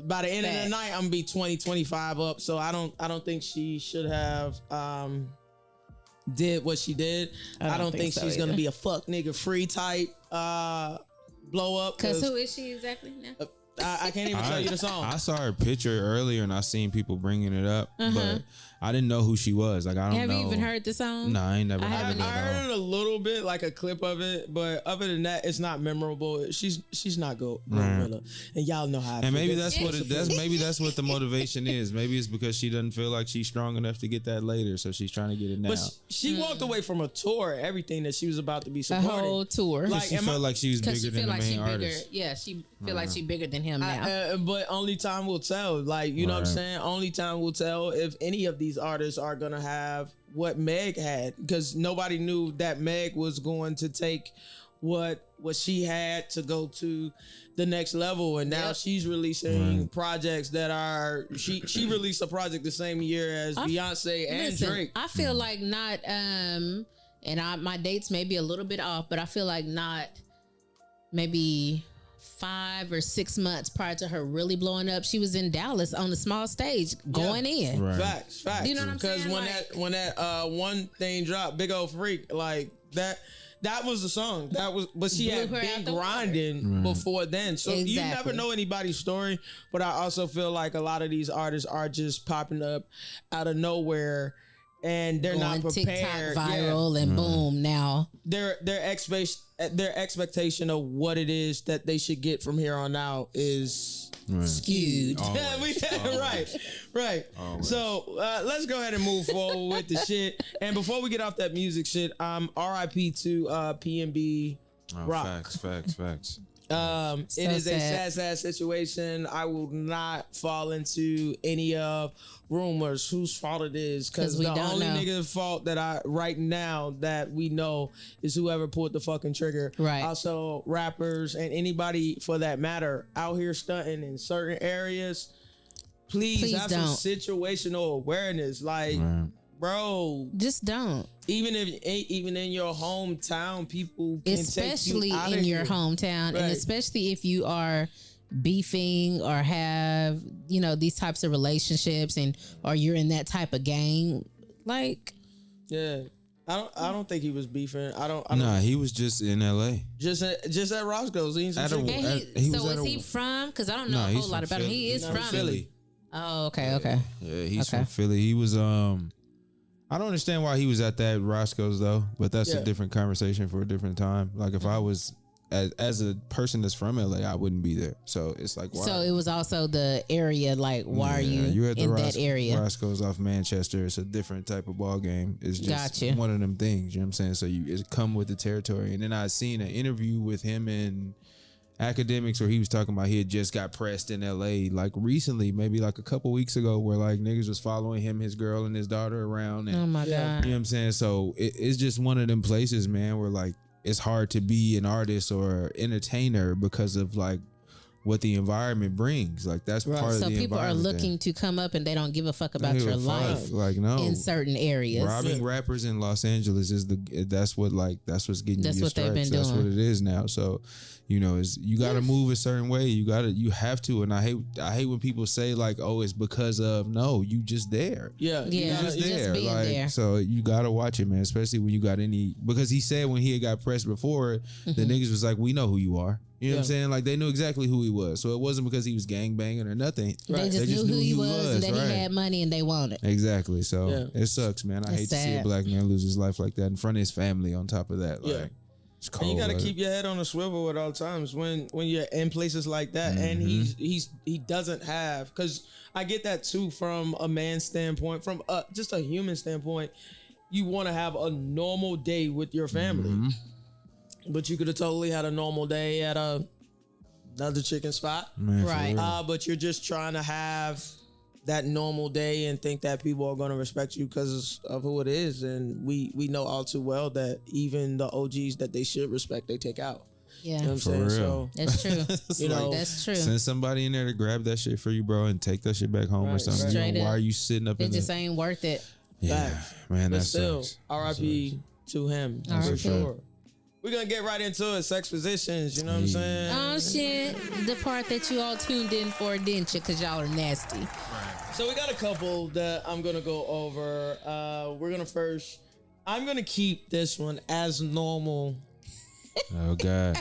by the end of the night, I'm gonna be 20, 25 up. So I don't think she should have did what she did. I don't think she's gonna be a fuck nigga free type blow up. Cause who is she exactly now? I can't even tell you the song. I saw her picture earlier and I seen people bringing it up, but I didn't know who she was. Like, I don't know. Have you even heard the song? No, I ain't never heard it. I heard it a little bit, like a clip of it, but other than that, it's not memorable. She's not good, and y'all know how. And maybe that's what maybe that's what the motivation is. Maybe it's because she doesn't feel like she's strong enough to get that later, so she's trying to get it now. But she walked away from a tour, everything that she was about to be supporting. A whole tour. Like, she felt like she was bigger than the main artist. Yeah, she feel like she bigger than him now. But only time will tell. Like, you know what I'm saying? Only time will tell if any of these artists are gonna have what Meg had, because nobody knew that Meg was going to take what she had to go to the next level, and now she's releasing projects that are she released a project the same year as Beyonce and Drake. I feel like not and my dates may be a little bit off, but I feel like not maybe 5 or 6 months prior to her really blowing up, she was in Dallas on the small stage going in. Right. Facts. You know what I'm saying? Because when that one thing dropped, Big Old Freak, like that was the song. But she had been grinding before then. So you never know anybody's story. But I also feel like a lot of these artists are just popping up out of nowhere. And they're not prepared. TikTok viral and boom now. Their expectation of what it is that they should get from here on out is skewed. Right. Always. So let's go ahead and move forward with the shit. And before we get off that music shit, RIP to PNB Rock. Facts. It is a sad situation. I will not fall into any of rumors whose fault it is, because the only nigga's fault that right now that we know is whoever pulled the fucking trigger. Right. Also, rappers and anybody for that matter out here stunting in certain areas, please have some situational awareness. Like, bro, just don't. Even in your hometown, people can especially take you out in of your here. hometown, and especially if you are beefing or have these types of relationships, or you're in that type of gang. Like, yeah, I don't think he was beefing. I don't. Nah, he was just in LA. Just at Roscoe's. Was he from? Because I don't know a whole lot about him. He is from Philly. Oh, okay. Yeah, he's from Philly. He was I don't understand why he was at that Roscoe's though, but that's a different conversation for a different time. Like, if I was as a person that's from LA, I wouldn't be there. So it's like, why? So it was also the area. Like, why are you in that area? Roscoe's off Manchester. It's a different type of ball game. It's just one of them things. You know what I'm saying? So it come with the territory. And then I seen an interview with him in Academics where he was talking about he had just got pressed in LA like recently, maybe like a couple weeks ago, where like niggas was following him, his girl, and his daughter around. And, oh my God. You know what I'm saying? So it's just one of them places, man, where like it's hard to be an artist or entertainer because of like what the environment brings. Like, that's part of the environment. So people are looking to come up and they don't give a fuck about your life. Like, no, in certain areas. Robbing rappers in Los Angeles is that's what's getting you your stripes. They've been doing. That's what it is now. So, you got to move a certain way. You have to. And I hate when people say like, oh, it's because of, no, you just there. Yeah. You just there. Like, there. So you got to watch it, man, especially when you got because he said when he had got pressed before, the niggas was like, we know who you are. You know what I'm saying? Like, they knew exactly who he was. So it wasn't because he was gangbanging or nothing. They just knew who he was and that he had money and they wanted. Exactly. So it sucks, man. I hate to see a black man lose his life like that in front of his family on top of that. Like, it's cold. And you got to keep your head on a swivel at all times when you're in places like that. And he doesn't have, because I get that too from a man's standpoint, from just a human standpoint. You want to have a normal day with your family. But you could have totally had a normal day at another chicken spot. Man, right. But you're just trying to have that normal day and think that people are going to respect you because of who it is. And we know all too well that even the OGs that they should respect, they take out. Yeah. You know what I'm saying? Real. So that's true. That's true. Send somebody in there to grab that shit for you, bro, and take that shit back home or something. Why are you sitting up in just ain't worth it. Yeah, man, but that still, sucks. RIP to him, for sure. We're going to get right into it. Sex positions, you know what I'm saying? Oh, shit. The part that you all tuned in for, didn't you? Because y'all are nasty. Right. So we got a couple that I'm going to go over. I'm going to keep this one as normal. Oh, God.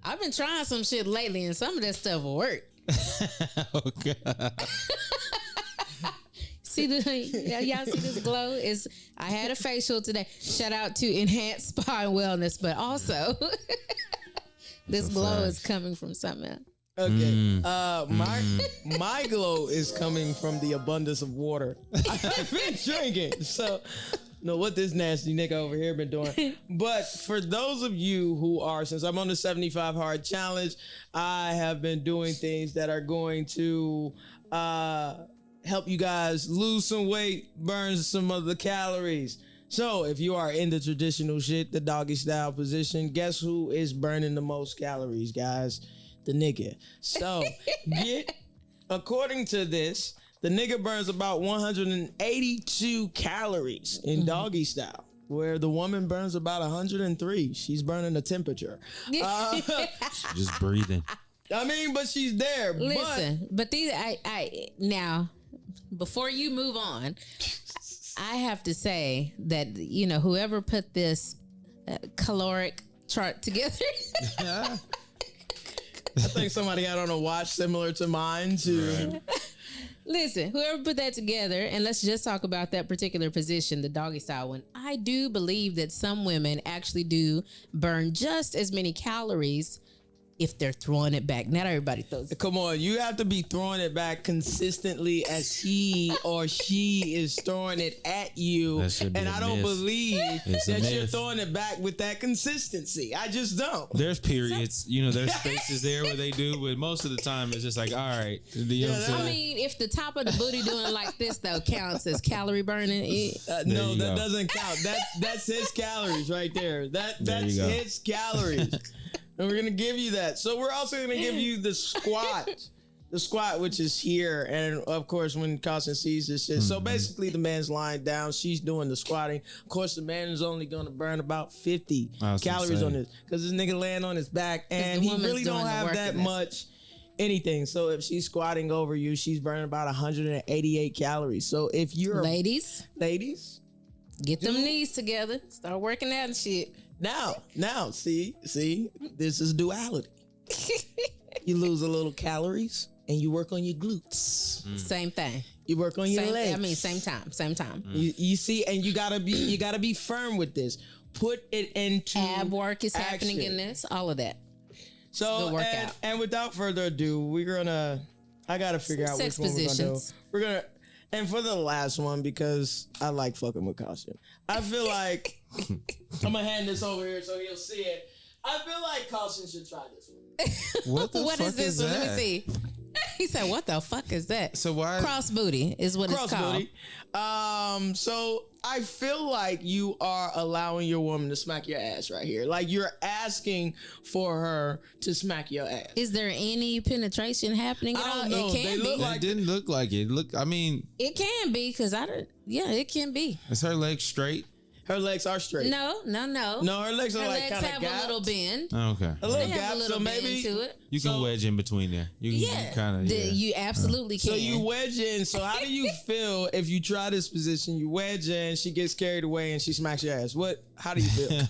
I've been trying some shit lately, and some of that stuff will work. Oh God. See y'all see this glow? I had a facial today. Shout out to Enhanced Spa and Wellness, but also this glow is coming from something else. Okay. My glow is coming from the abundance of water I've been drinking. So know what this nasty nigga over here been doing. But for those of you who are, since I'm on the 75 hard challenge, I have been doing things that are going to help you guys lose some weight, burn some of the calories. So if you are in the traditional shit, the doggy style position, guess who is burning the most calories, guys? The nigga. So according to this, the nigga burns about 182 calories in doggy style, where the woman burns about 103. She's burning the temperature. Just breathing. I mean, but she's there. Listen, but these, now, before you move on, I have to say that, whoever put this caloric chart together. I think somebody had on a watch similar to mine too. Right. Listen, whoever put that together, and let's just talk about that particular position, the doggy style one. I do believe that some women actually do burn just as many calories if they're throwing it back. Not everybody throws it. Come on, you have to be throwing it back consistently as he or she is throwing it at you. And I don't believe that you're throwing it back with that consistency. I just don't. There's periods, there's spaces there where they do, but most of the time it's just like, all right. I mean, if the top of the booty doing like this though counts as calorie burning, no, that doesn't count. That's his calories right there. That's his calories. And we're going to give you that. So we're also going to give you the squat. The squat, which is here. And, of course, when Carson sees this shit. So basically, the man's lying down. She's doing the squatting. Of course, the man is only going to burn about 50 calories on this. Because this nigga laying on his back. And he really don't have that much anything. So if she's squatting over you, she's burning about 188 calories. So if you're... Ladies. Get them knees together. Start working out and shit. Now, see, this is duality. You lose a little calories and you work on your glutes. Same thing. You work on your legs. I mean, same time. You see, and you gotta be firm with this. Put it into ab work is action. happening in this. All of that. So, and without further adu, I gotta figure out which one we're gonna do. We're gonna. And for the last one, because I like fucking with Caution, I feel like I'm gonna hand this over here so he'll see it. I feel like Caution should try this one. What the fuck is this one? Let me see. He said, "What the fuck is that?" So why cross booty is what it's called. Booty. So I feel like you are allowing your woman to smack your ass right here. Like you're asking for her to smack your ass. Is there any penetration happening at all? Know. It can be. It didn't look like it. It can be because it can be. Is her leg straight? Her legs are straight. No. No, her legs are like kind of have a little bend. Oh, okay. A little gap, so maybe to it. You can wedge in between there. You kind of. You absolutely can. So you wedge in. So how do you feel if you try this position? You wedge in, she gets carried away, and she smacks your ass. How do you feel?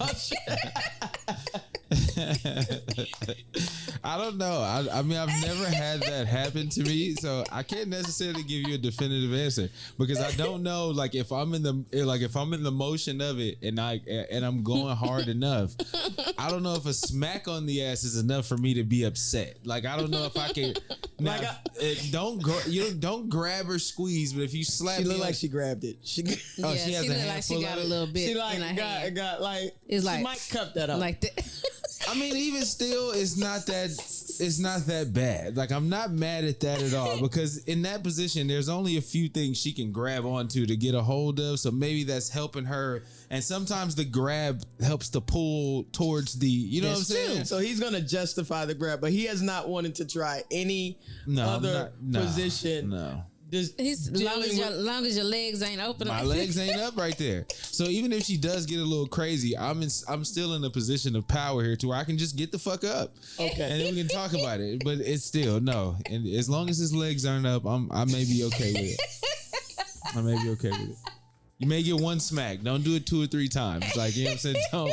I don't know. I mean, I've never had that happen to me, so I can't necessarily give you a definitive answer because I don't know. Like if I'm in the motion of it and I'm going hard enough, I don't know if a smack on the ass is enough for me to be upset. Like I don't know if I can. Don't grab or squeeze, but if you slap, she looked like she grabbed it. She looked like she got a little bit. She like got like. It's like she might cup that up like that. I mean, even still, it's not that bad. Like, I'm not mad at that at all because in that position, there's only a few things she can grab onto to get a hold of. So maybe that's helping her. And sometimes the grab helps to pull towards the, what I'm saying? So he's going to justify the grab, but he has not wanted to try any other position. No. As long as your legs ain't open. My legs ain't up right there. So even if she does get a little crazy, I'm still in a position of power here to where I can just get the fuck up. Okay. And then we can talk about it. But it's still no. And as long as his legs aren't up, I may be okay with it. I may be okay with it. You may get one smack. Don't do it 2 or 3 times. Like, you know what I'm saying? Don't.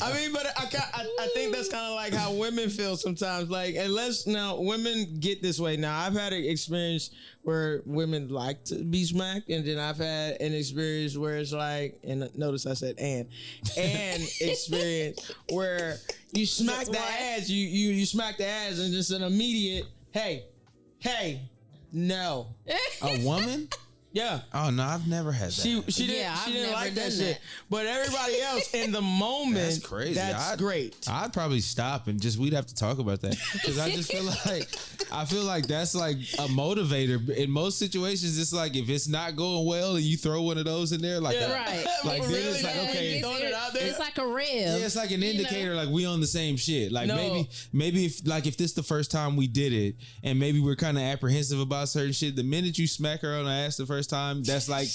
I mean, but I think that's kind of like how women feel sometimes. Like, unless now women get this way. Now, I've had an experience where women like to be smacked, and then I've had an experience where it's like, and notice I said and experience where you smack the ass, you smack the ass, and just an immediate hey, no. A woman? Yeah. Oh no, I've never had that. She didn't like that shit. But everybody else in the moment, that's crazy. That's great. I'd probably stop and we'd have to talk about that because I just feel like that's like a motivator. In most situations, it's like if it's not going well and you throw one of those in there, like right, like really, then it's like okay, throwing it out there. It's like a rev. Yeah, it's like an indicator, like we on the same shit. Like maybe if this the first time we did it, and maybe we're kind of apprehensive about certain shit. The minute you smack her on the ass the first time, that's like,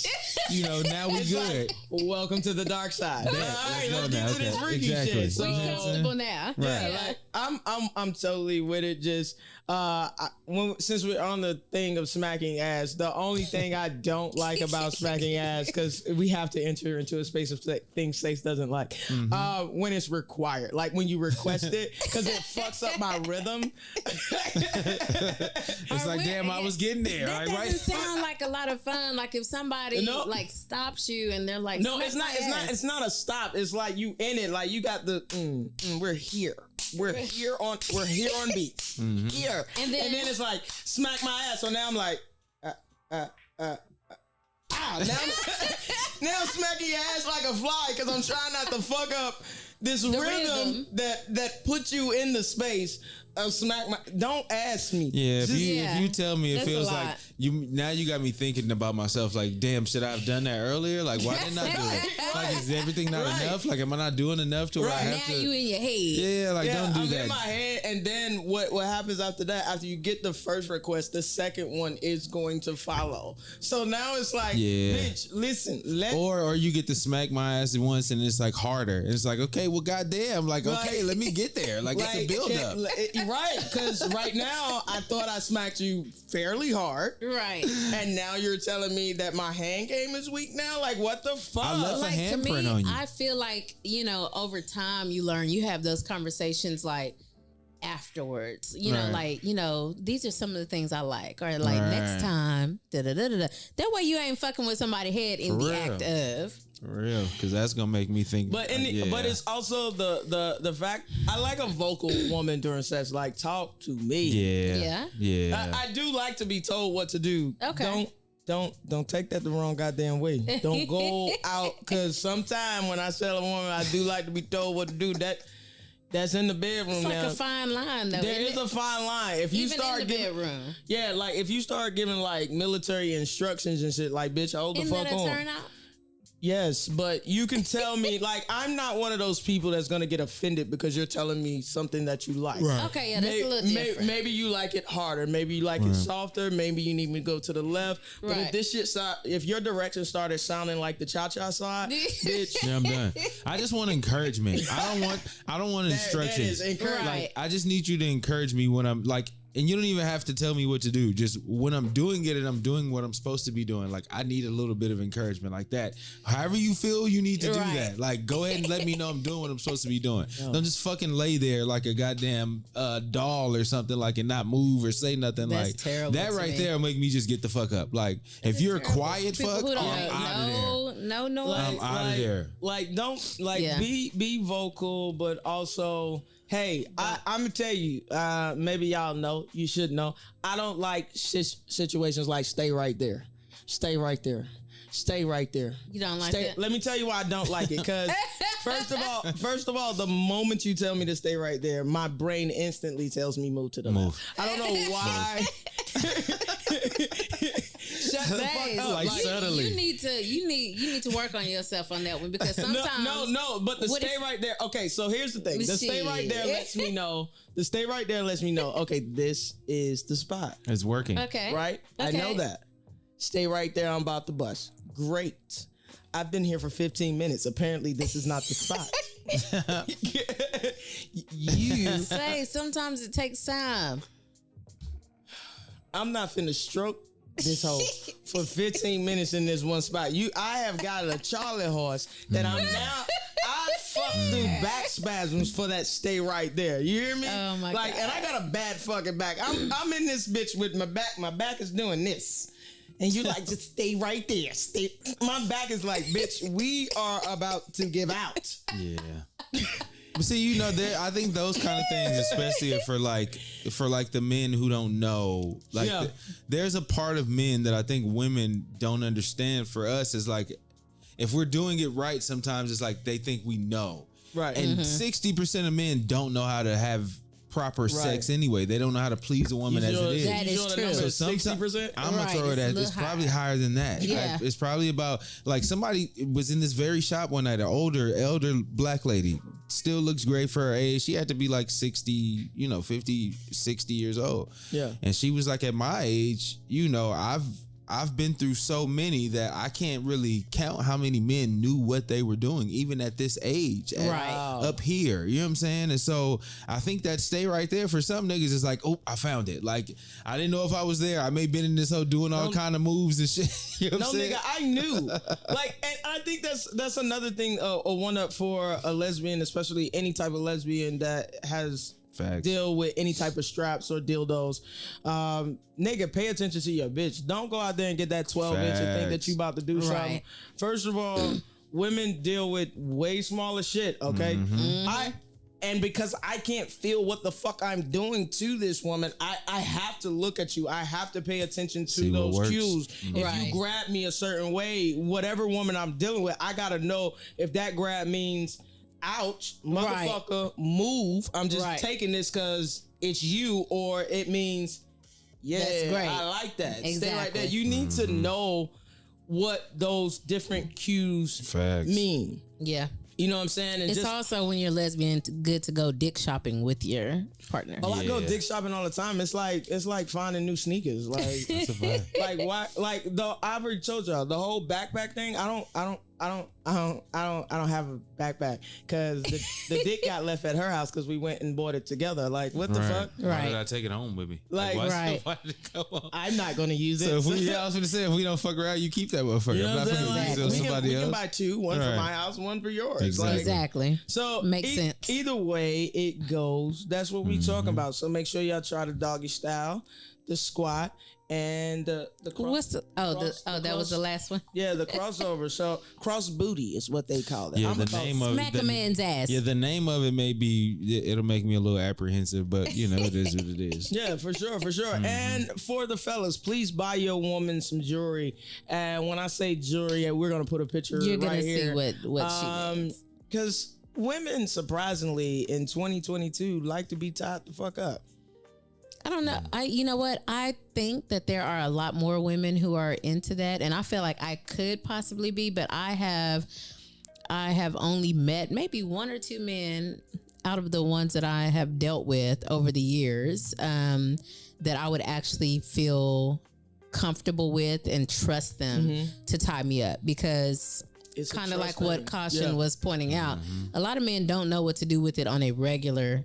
now we it's good. Like, welcome to the dark side. Yeah, all right, let's get to this freaky shit. So, we comfortable now. Yeah, like I'm totally with it. Just since we're on the thing of smacking ass, the only thing I don't like about smacking ass, because we have to enter into a space of things Sace doesn't like, when it's required, like when you request it, because it fucks up my rhythm. It's like, damn, I was getting there. That doesn't sound like a lot of fun. Like if somebody like stops you and they're like, no, it's not a stop. It's like you in it. Like you got the we're here. We're here on beat. Mm-hmm. Here. And then it's like smack my ass. So now I'm like now I'm smacking your ass like a fly because I'm trying not to fuck up this rhythm that puts you in the space of don't ask me. Yeah, if you tell me, it feels like you got me thinking about myself. Like, damn, should I have done that earlier? Like, why didn't I do it? Like, is everything not enough? Like, am I not doing enough to where I have to? Now you in your head. Yeah, don't do I'm that. in my head, and then what happens after that? After you get the first request, the second one is going to follow. So now it's like, bitch, listen, or you get to smack my ass once, and it's like harder. And it's like, okay, well, goddamn, like, okay, let me get there. Like it's a build up. Right, because right now I thought I smacked you fairly hard. Right. And now you're telling me that my hand game is weak now? Like, what the fuck? I left a handprint on you. I feel like, over time you learn, you have those conversations like afterwards, these are some of the things I like, or like next time, That way you ain't fucking with somebody's head in the act of. For real, because that's gonna make me think. But but it's also the fact I like a vocal woman during sex. Like, talk to me. Yeah. I do like to be told what to do. Okay. Don't take that the wrong goddamn way. Don't go out, because sometimes when I tell a woman I do like to be told what to do, that's in the bedroom. It's like now. A fine line, though. There is a fine line. If you even start in the giving, bedroom. Yeah, like if you start giving like military instructions and shit, like, bitch, hold the fuck on. Isn't that a turn out? Yes, but you can tell me, like, I'm not one of those people that's gonna get offended because you're telling me something that you like. Right. Okay, yeah, that's a little different. Maybe you like it harder. Maybe you like it softer. Maybe you need me to go to the left. But if this shit, if your direction started sounding like the cha-cha side, bitch. Yeah, I'm done. I just want encouragement. I don't want instructions. That is encouragement. Like, I just need you to encourage me when I'm like. And you don't even have to tell me what to do. Just when I'm doing it and I'm doing what I'm supposed to be doing, like, I need a little bit of encouragement like that. However you feel, you need to do that. Like, go ahead and let me know I'm doing what I'm supposed to be doing. Don't just fucking lay there like a goddamn doll or something, like, and not move or say nothing. That's like terrible that right there will make me just get the fuck up. Like, if you're a quiet fuck, I'm out of there. No, I'm out of there. Like, don't be vocal, but also. Hey, I'm gonna tell you. Maybe y'all know. You should know. I don't like situations like stay right there, stay right there, stay right there. You don't like it? Let me tell you why I don't like it. Because first of all, the moment you tell me to stay right there, my brain instantly tells me move to the left. I don't know why. Shut the fuck up. Like, subtly. You need to work on yourself on that one, because sometimes no, but the stay right there. Okay, so here's the thing. The stay right there lets me know. The stay right there lets me know. Okay, this is the spot. It's working. Okay, right. Okay. I know that. Stay right there. I'm about to bust. Great. I've been here for 15 minutes. Apparently, this is not the spot. You say sometimes it takes time. I'm not finna stroke this hoe for 15 minutes in this one spot. I have got a Charlie horse that I fuck through back spasms for that stay right there. You hear me? Oh my God. And I got a bad fucking back. I'm in this bitch with my back. My back is doing this. And you like, just stay right there. Stay. My back is like, bitch, we are about to give out. Yeah. But see, I think those kind of things, especially for the men who don't know, there's a part of men that I think women don't understand. For us, is like, if we're doing it right, sometimes it's like they think we know. Right. And 60% of men don't know how to have proper sex anyway. They don't know how to please a woman as it is. That is true. So 60%, I'm gonna throw it at it's probably higher than that. Yeah. It's probably about, like, somebody was in this very shop one night, an elder black lady, still looks great for her age. She had to be like 60, 50, 60 years old. Yeah. And she was like, at my age, I've been through so many that I can't really count how many men knew what they were doing, even at this age, up here. You know what I'm saying? And so I think that stay right there for some niggas is like, oh, I found it. Like, I didn't know if I was there. I may have been in this hole doing all kind of moves and shit. You know what I'm saying? Nigga, I knew. And I think that's another thing, a one up for a lesbian, especially any type of lesbian that has deal with any type of straps or dildos. Nigga, pay attention to your bitch. Don't go out there and get that 12-inch and think that you about to do something. First of all, women deal with way smaller shit, okay? And because I can't feel what the fuck I'm doing to this woman, I have to look at you. I have to pay attention to those cues. If you grab me a certain way, whatever woman I'm dealing with, I gotta know if that grab means, ouch, motherfucker, move. I'm just taking this because it's you, or it means, that's great. I like that. Exactly. Stay like that. You need to know what those different cues mean. Yeah. You know what I'm saying? And it's also, when you're lesbian, good to go dick shopping with your partner. Oh, I go dick shopping all the time. It's like finding new sneakers. Like, that's a fact. Like, why? Like, I already told y'all, the whole backpack thing. I don't have a backpack because the dick got left at her house because we went and bought it together. Like, what the fuck? Why did I take it home with me? Like why did it go home? I'm not gonna use it. So I was gonna say, if we don't fuck around, you keep that motherfucker. You know I'm not gonna use it on somebody else. We can buy two, one for my house, one for yours. Exactly. So makes sense. Either way it goes, that's what we talking about. So make sure y'all try the doggy style, the squat, and the that was the last one. Yeah, the crossover. So cross booty is what they call it. Yeah, the name of smack a man's ass. Yeah, the name of it it'll make me a little apprehensive, but it is what it is. Yeah, for sure. And for the fellas, please buy your woman some jewelry. And when I say jewelry, we're gonna put a picture. You're gonna see what she means. Because women, surprisingly, in 2022, like to be tied the fuck up. I don't know. You know what? I think that there are a lot more women who are into that, and I feel like I could possibly be, but I have only met maybe one or two men out of the ones that I have dealt with over the years that I would actually feel comfortable with and trust them to tie me up, because it's kind of like what Caution was pointing out. A lot of men don't know what to do with it on a regular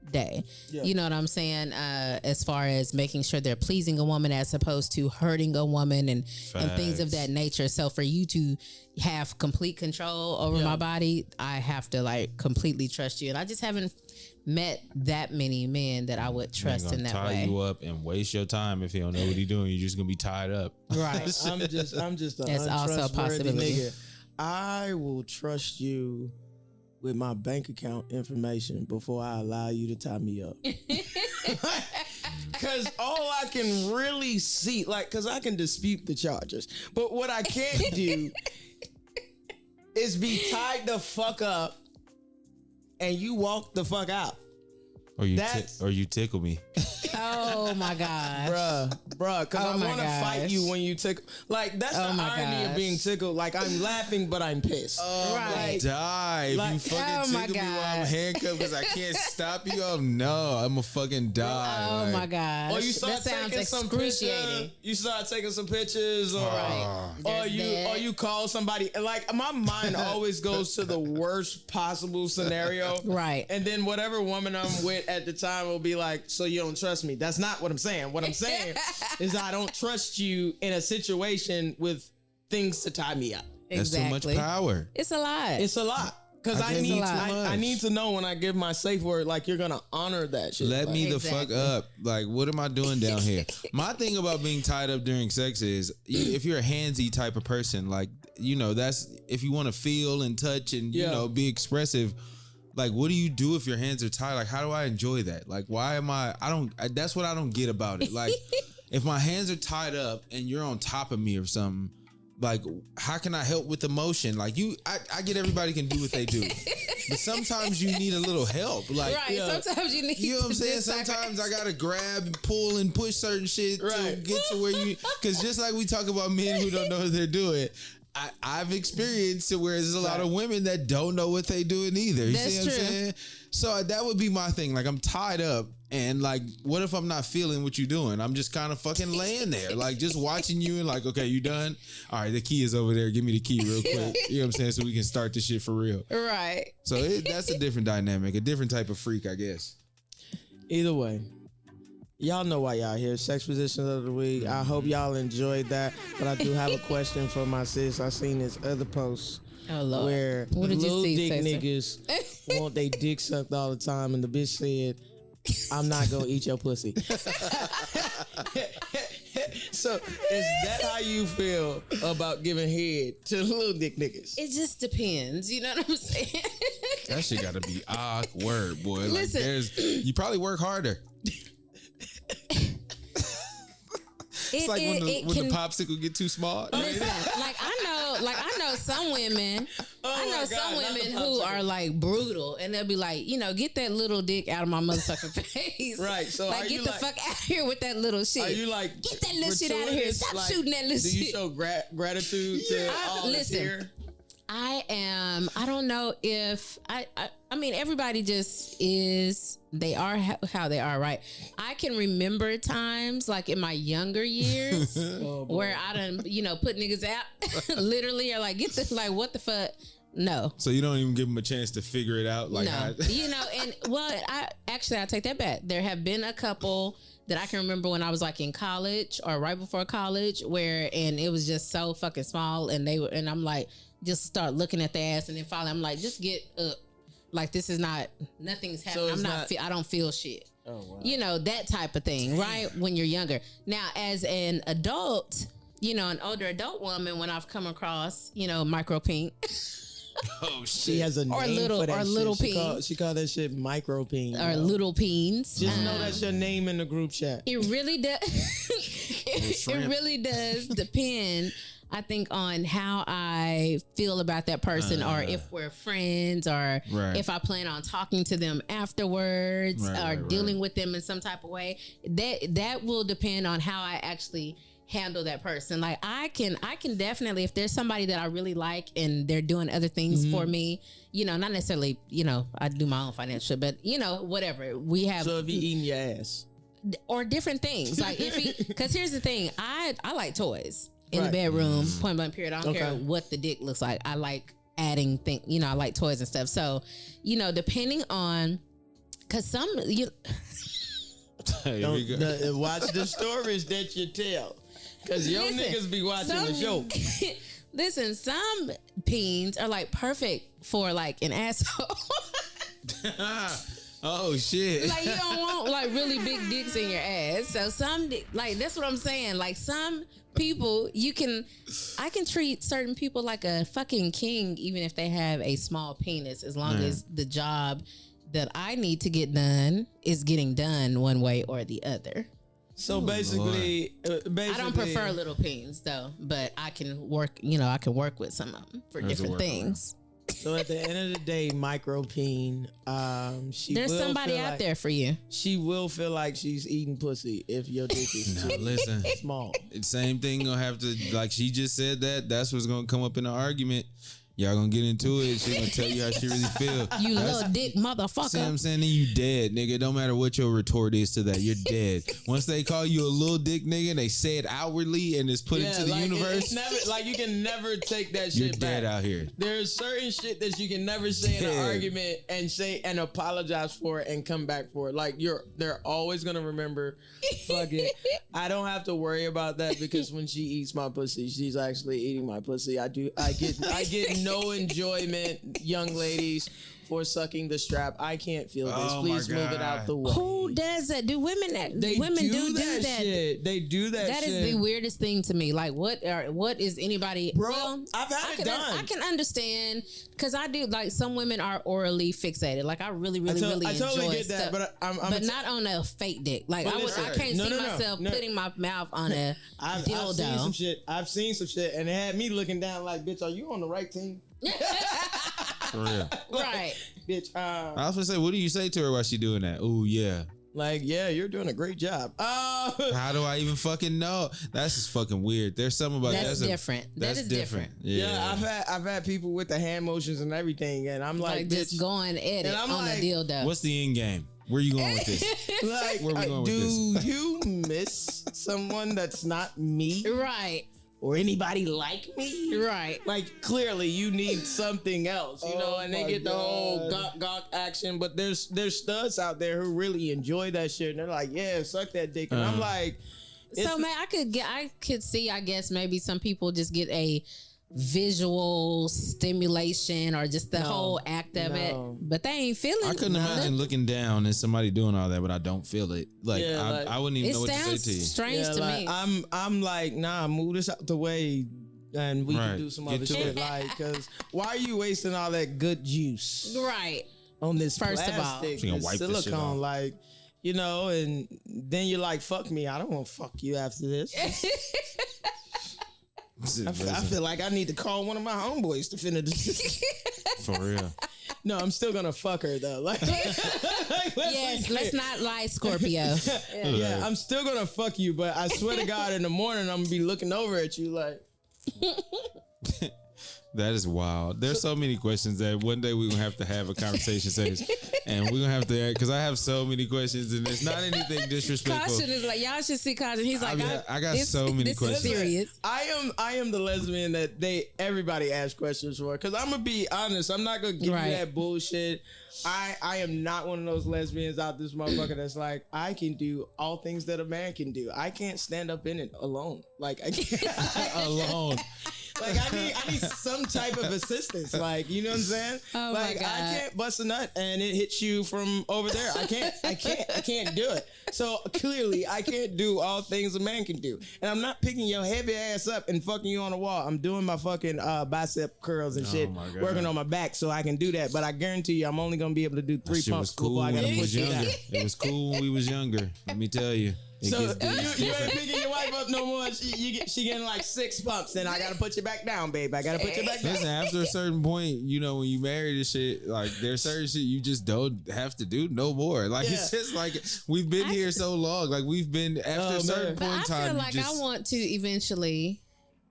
day. You know what I'm saying? As far as making sure they're pleasing a woman as opposed to hurting a woman and things of that nature. So for you to have complete control over my body, I have to completely trust you. And I just haven't met that many men that I would trust in that way. Tie you up and waste your time if he don't know what he's doing. You're just gonna be tied up. Right. I'm just a that's also a possibility. Nigga. I will trust you with my bank account information before I allow you to tie me up. Because all I can really see, because I can dispute the charges, but what I can't do is be tied the fuck up and you walk the fuck out. Or you tickle me. Oh my God, bruh, because I want to fight you when you tickle. That's the irony of being tickled. I'm laughing, but I'm pissed. Oh, right. Die if you fucking tickle me while I'm handcuffed because I can't stop you. Oh no, I'm a fucking die. Oh my God, that sounds excruciating. You start taking some pictures, or you call somebody. My mind always goes to the worst possible scenario. Right, and then whatever woman I'm with it at the time will be like, so you don't trust me. That's not what I'm saying. What I'm saying is I don't trust you in a situation with things to tie me up. That's too much power. It's a lot. It's a lot. Because I need to know when I give my safe word, like, you're going to honor that shit. Let me the fuck up. Like, what am I doing down here? My thing about being tied up during sex is if you're a handsy type of person, like, you know, that's if you want to feel and touch and, you know, be expressive. Like, what do you do if your hands are tied? Like, how do I enjoy that? Like, why am that's what I don't get about it. Like, if my hands are tied up and you're on top of me or something, like, how can I help with emotion? Like, I get everybody can do what they do. But sometimes you need a little help. Like, right, sometimes you need you know what I'm saying? Sometimes I got to grab and pull and push certain shit to get to where you, because just like we talk about men who don't know what they're doing, I've experienced it where there's a lot of women that don't know what they doing either. You see what I'm saying? So that would be my thing. Like, I'm tied up. And like, what if I'm not feeling what you're doing? I'm just kind of fucking laying there, like just watching you and like, okay, you done? All right, the key is over there. Give me the key real quick. You know what I'm saying? So we can start this shit for real. Right. So that's a different dynamic, a different type of freak, I guess. Either way, y'all know why y'all here. Sex positions of the week. I hope y'all enjoyed that. But I do have a question for my sis. I seen this other post. Oh, Lord. Where what did little you see, dick Sace? niggas want they dick sucked all the time, and the bitch said, I'm not gonna eat your pussy. So is that how you feel about giving head to little dick niggas? It just depends. You know what I'm saying? That shit gotta be awkward, boy. Listen, like you probably work harder. It's like when the popsicle get too small. Listen, like I know some women. Some women who are like brutal, and they'll be like, you know, get that little dick out of my motherfucking face. Right. So like, get the fuck out of here with that little shit. Are you like, get that little shit out of here? Stop shooting that little shit. Do you show gratitude to all that's here? I am. I don't know if I mean, everybody just is. They are how they are, right? I can remember times like in my younger years where I done, you know, put niggas out, literally, or like get the like what the fuck. No. So you don't even give them a chance to figure it out, like no. You know, and well, I take that back. There have been a couple that I can remember when I was like in college or right before college, and it was just so fucking small, and I'm like, just start looking at the ass, and then finally I'm like, just get up. Like, this is nothing's happening. So I don't feel shit. Oh, wow. You know, that type of thing, right? When you're younger. Now, as an adult, you know, an older adult woman, when I've come across, you know, micro pink. Oh, shit. She has a name for that little shit. peen. She call that shit micro peen. Or little peens. Just know that's your name in the group chat. It really does. It really does depend, I think, on how I feel about that person, or if we're friends, or if I plan on talking to them afterwards, or dealing with them in some type of way. That will depend on how I actually handle that person. Like, I can definitely, if there's somebody that I really like and they're doing other things for me, you know, not necessarily, you know, I do my own financial, but you know, whatever we have. So if he eating your ass or different things, like because here's the thing, I like toys. In the bedroom, point blank period. I don't care what the dick looks like. I like adding things, you know, I like toys and stuff. So, you know, depending on, because some, watch the stories that you tell. Because your niggas be watching the show. Listen, some peens are like perfect for like an asshole. Oh shit! Like, you don't want like really big dicks in your ass. So like, that's what I'm saying. Like, some people I can treat certain people like a fucking king, even if they have a small penis, as long as the job that I need to get done is getting done one way or the other. So basically, I don't prefer little peens though, but I can work. You know, I can work with some of them for different things. So at the end of the day, micro peen, there's somebody out there for you. She will feel like she's eating pussy if your dick is listen, small. Same thing gonna have to, like she just said, that's what's gonna come up in the argument. Y'all gonna get into it. She gonna tell you how she really feel. You little dick motherfucker. See what I'm saying? Then you dead, nigga. Don't matter what your retort is to that. You're dead. Once they call you a little dick nigga, they say it outwardly and it's put into the universe. It's never, like, you can never take that shit back. You're dead out here. There's certain shit that you can never say in an argument and say and apologize for it and come back for it. Like, they're always gonna remember. Fuck it. I don't have to worry about that because when she eats my pussy, she's actually eating my pussy. I get no enjoyment, young ladies, for sucking the strap. I can't feel this. Please move it out the way. Who does that? Do women do that shit? They do that. That shit. is the weirdest thing to me. Like, what is anybody? Bro, well, I've had it done. I can understand because I do. Like, some women are orally fixated. Like, I really I totally enjoy get stuff, that, but but not on a fake dick. Like, I can't see myself putting my mouth on a dildo. I've seen some shit. I've seen some shit, and it had me looking down like, bitch, are you on the right team? For real. Right. Bitch. I was gonna say, what do you say to her while she doing that? Oh yeah. Like, yeah, you're doing a great job. How do I even fucking know? That's just fucking weird. There's something about that's different. That's different. Yeah, I've had people with the hand motions and everything, and I'm like just going at it on like, the dildo. What's the end game? Where you going with this? Like, where we going with this? Do you miss someone that's not me? Right. Or anybody like me? Right. Like, clearly you need something else, you know, and they get the whole gawk action, but there's studs out there who really enjoy that shit, and they're like, yeah, suck that dick. And I'm like... So, man, I could see, I guess, maybe some people just get a visual stimulation or just the whole act of it, but they ain't feeling it. I couldn't imagine looking down and somebody doing all that, but I don't feel it. Like, I wouldn't even know what to say to you. It sounds strange to me. I'm like, nah, move this out the way and we can do some other shit. Like, because why are you wasting all that good juice? Right. On this First plastic, of all, so you gonna wipe this shit off. like, you know, and then you're like, fuck me. I don't want to fuck you after this. I feel like I need to call one of my homeboys to finish this. For real. No, I'm still gonna fuck her though. Like, let's not lie, Scorpio. Yeah, I'm still gonna fuck you, but I swear to God, in the morning I'm gonna be looking over at you like. That is wild. There's so many questions that one day we're going to have a conversation, Sace, and we're going to have to, because I have so many questions, and it's not anything disrespectful. Caution is like, y'all should see Caution. He's like, I got so many questions. Is serious. I am the lesbian that everybody asks questions for, because I'm going to be honest. I'm not going to give you that bullshit. I am not one of those lesbians out this motherfucker that's like, I can do all things that a man can do. I can't stand up in it alone. Like, I can't. Alone. Like, I need some type of assistance. Like, you know what I'm saying? Oh like, my God. I can't bust a nut and it hits you from over there. I can't do it. So clearly I can't do all things a man can do. And I'm not picking your heavy ass up and fucking you on the wall. I'm doing my fucking bicep curls and shit, working on my back so I can do that. But I guarantee you, I'm only gonna be able to do 3 pumps before I gotta push you down. It was cool when we was younger. Let me tell you. So you ain't picking your wife up no more. She getting like 6 pumps, and I gotta put you back down, babe. I gotta put you back down. Listen, after a certain point, you know, when you marry this shit, like there's certain shit you just don't have to do no more. Like it's just like we've been here so long. Like we've been after a certain point in time. I feel like I want to eventually.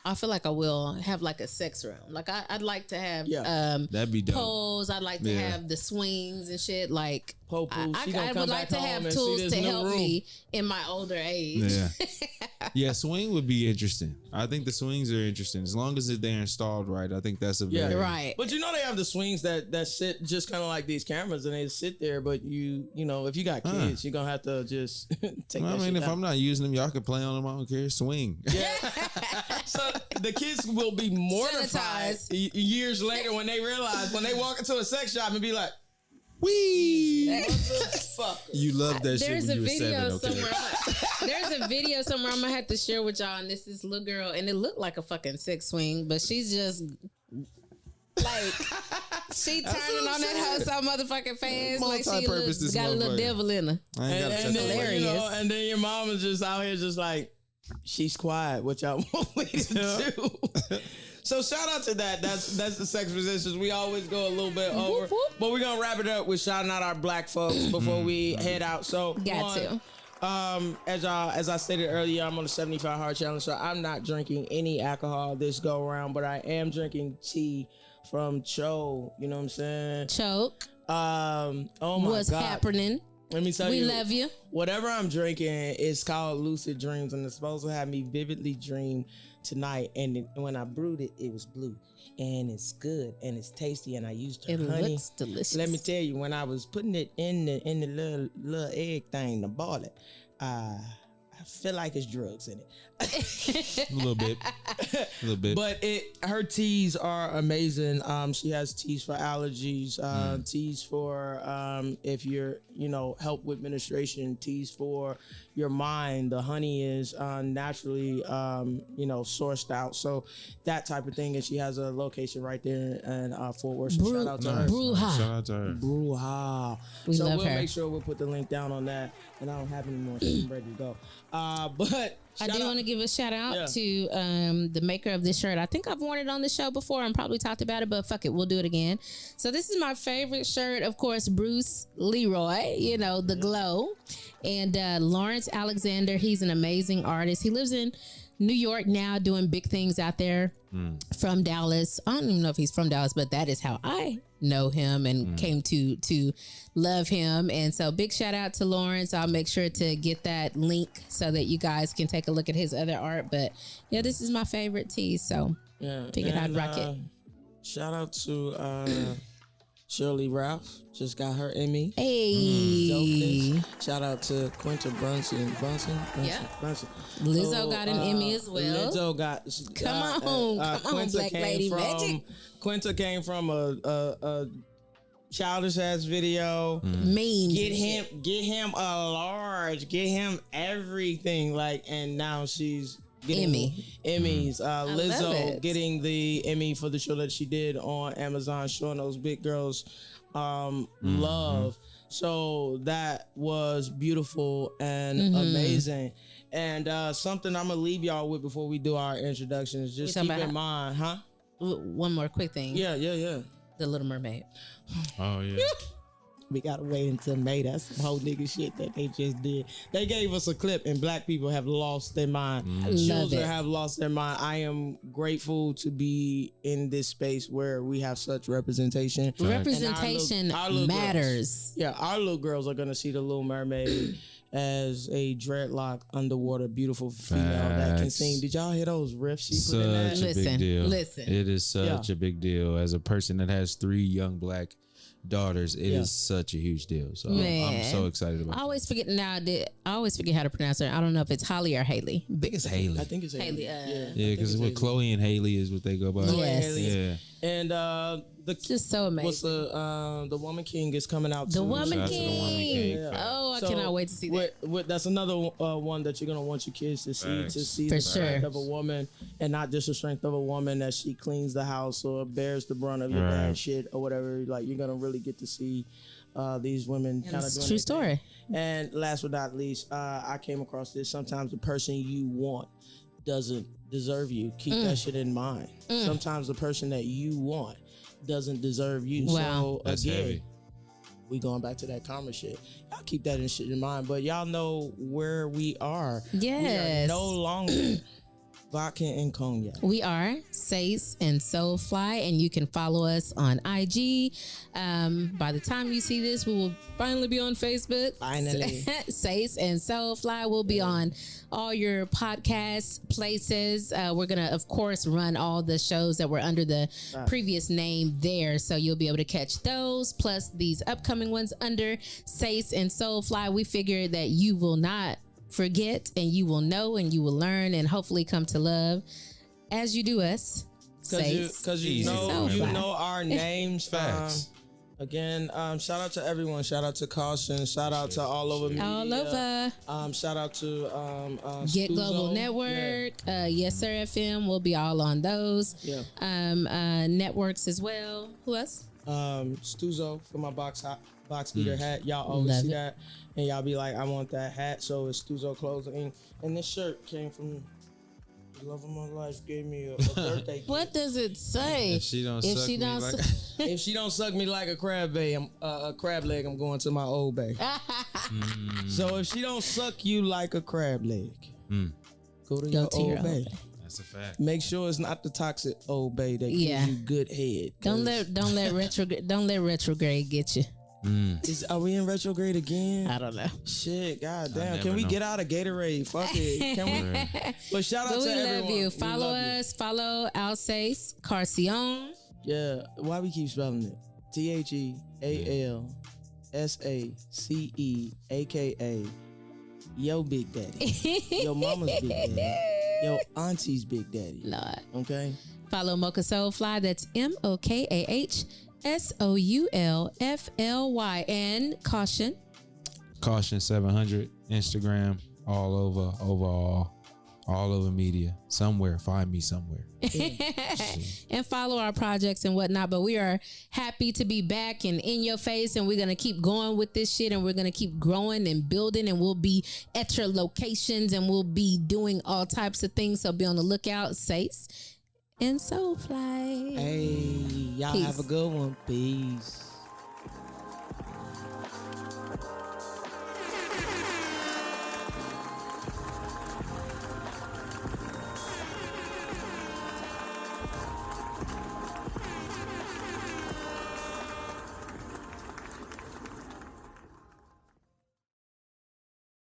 I feel like I will have like a sex room. Like I'd like to have that'd be dope. poles. I'd like to have the swings and shit. Like I would like to have tools to help me in my older age. Yeah, swing would be interesting. I think the swings are interesting as long as they're installed right. I think that's a very right. But you know they have the swings that sit just kind of like these cameras and they sit there. But you know if you got kids, you're gonna have to just take. Well, that I mean, shit if out. I'm not using them, y'all can play on them. I don't care. Swing. Yeah. So the kids will be mortified years later when they realize when they walk into a sex shop and be like, "Wee, motherfucker." You love that shit when you were 7. Okay. There's a video somewhere I'm gonna have to share with y'all, and this little girl, and it looked like a fucking sex swing, but she's just like she turning on that hoe so motherfucking fast, like she got a little devil in her. And then, and then your mom is just out here just like, she's quiet. What y'all want me to do? So shout out to that. That's the sex positions. We always go a little bit over, but we're gonna wrap it up with shouting out our black folks before we head out. So as I stated earlier, I'm on the 75 hard challenge, so I'm not drinking any alcohol this go around, but I am drinking tea from Cho. You know what I'm saying? Choke. Oh my What's God. happening? Let me tell you. We love you. Whatever I'm drinking is called Lucid Dreams, and it's supposed to have me vividly dream tonight. And when I brewed it, it was blue, and it's good, and it's tasty, and I used her honey. It looks delicious. Let me tell you, when I was putting it in the little egg thing to boil it, I feel like it's drugs in it. A little bit. But her teas are amazing. She has teas for allergies, teas for if you're, help with menstruation, teas for your mind. The honey is naturally, sourced out. So that type of thing. And she has a location right there in Fort Worth. So shout out to her. Shout out to her. Bruja. So we'll make sure we'll put the link down on that. And I don't have any more, so I'm ready to go. But I do want to give a shout out to the maker of this shirt. I think I've worn it on the show before and probably talked about it, but fuck it, we'll do it again. So this is my favorite shirt, of course, Bruce Leroy, the glow. And Lawrence Alexander, he's an amazing artist. He lives in New York now, doing big things out there from Dallas. I don't even know if he's from Dallas, but that is how I know him and came to love him. And so big shout out to Lawrence. I'll make sure to get that link so that you guys can take a look at his other art. But yeah, this is my favorite tee. So figured I'd rock it. Shout out to Shirley Ralph. Just got her Emmy. Hey. Shout out to Quinta Brunson. Brunson. Lizzo got an Emmy as well. Lizzo got. Come on, Black Lady Magic. Quinta came from a childish ass video. Memes. Get him a large. Get him everything. And now she's getting Emmys. Lizzo getting the Emmy for the show that she did on Amazon, showing those big girls love. So that was beautiful and amazing. And something I'm gonna leave y'all with before we do our introductions. Just keep in mind, One more quick thing. Yeah. The Little Mermaid. Oh yeah. We gotta wait until May. That's some whole nigga shit that they just did. They gave us a clip, and black people have lost their mind. Children have lost their mind. I am grateful to be in this space where we have such representation. Representation our little matters. Girls, our little girls are gonna see the Little Mermaid as a dreadlock underwater beautiful female that can sing. Did y'all hear those riffs she put in that? Such a big deal. Listen. It is such a big deal. As a person that has 3 young black daughters, it is such a huge deal. So I'm so excited about it. I always forget how to pronounce her. I don't know if it's Holly or Haley. I think it's Haley. I think it's Haley. Because with Chloe and Haley is what they go by. Yes. Yeah. And just so amazing. What's the Woman King is coming out. The Woman King. Yeah. Oh, I cannot wait to see that. That's another one that you're gonna want your kids to see. To see the strength of a woman, and not just the strength of a woman that she cleans the house or bears the brunt of your bad shit or whatever. Like, you're gonna really get to see these women kind of doing true story. And last but not least, I came across this. Sometimes the person you want doesn't deserve you. Keep that shit in mind. Sometimes the person that you want doesn't deserve you. Wow. So That's again, heavy. we going back to that karma shit. Y'all keep that shit in mind. But y'all know where we are. Yes. We are no longer vodka and cognac. We are Sace and Soulfly, and you can follow us on IG. By the time you see this, we will finally be on Facebook. Finally. Sace and Soulfly will be on all your podcast places. We're going to, of course, run all the shows that were under the previous name there. So you'll be able to catch those, plus these upcoming ones under Sace and Soulfly. We figured that you will not forget, and you will know, and you will learn, and hopefully come to love as you do us. Because you know our names. Facts. Again, shout out to everyone. Shout out to Caution. Shout out to All Over Media. All over. Shout out to Get Stuzo. Global Network. Yes Sir FM. We'll be all on those. Yeah. Networks as well. Who else? Stuzo for my box eater hat. Y'all always see that, and y'all be like, I want that hat. So it's Stuzo Clothing, and this shirt came from the love of my life. Gave me a birthday gift. What does it say? If she don't suck me like a crab leg, I'm going to my old bay. So if she don't suck you like a crab leg, go to your old bay. That's a fact. Make sure it's not the toxic old bae that gives you good head. Don't let retrograde get you. Are we in retrograde again? I don't know. Shit, goddamn. Can we get out of Gatorade? Fuck it. Can we? But shout out to everyone. We love you. Follow us. Follow Sace Carcion. Yeah. Why we keep spelling it? TheAlsaceAKA. Yo, Big Daddy. Yo, Mama's Big Daddy. Yo, Auntie's Big Daddy. Lord. Okay. Follow Mocha Soulfly. That's MOKAH. SOULFLY. And Caution 700 Instagram, all over media. Somewhere, find me somewhere. And follow our projects and whatnot. But we are happy to be back and in your face, and we're gonna keep going with this shit, and we're gonna keep growing and building, and we'll be at your locations, and we'll be doing all types of things. So be on the lookout. Sace and Soulfly. Hey, y'all have a good one. Peace.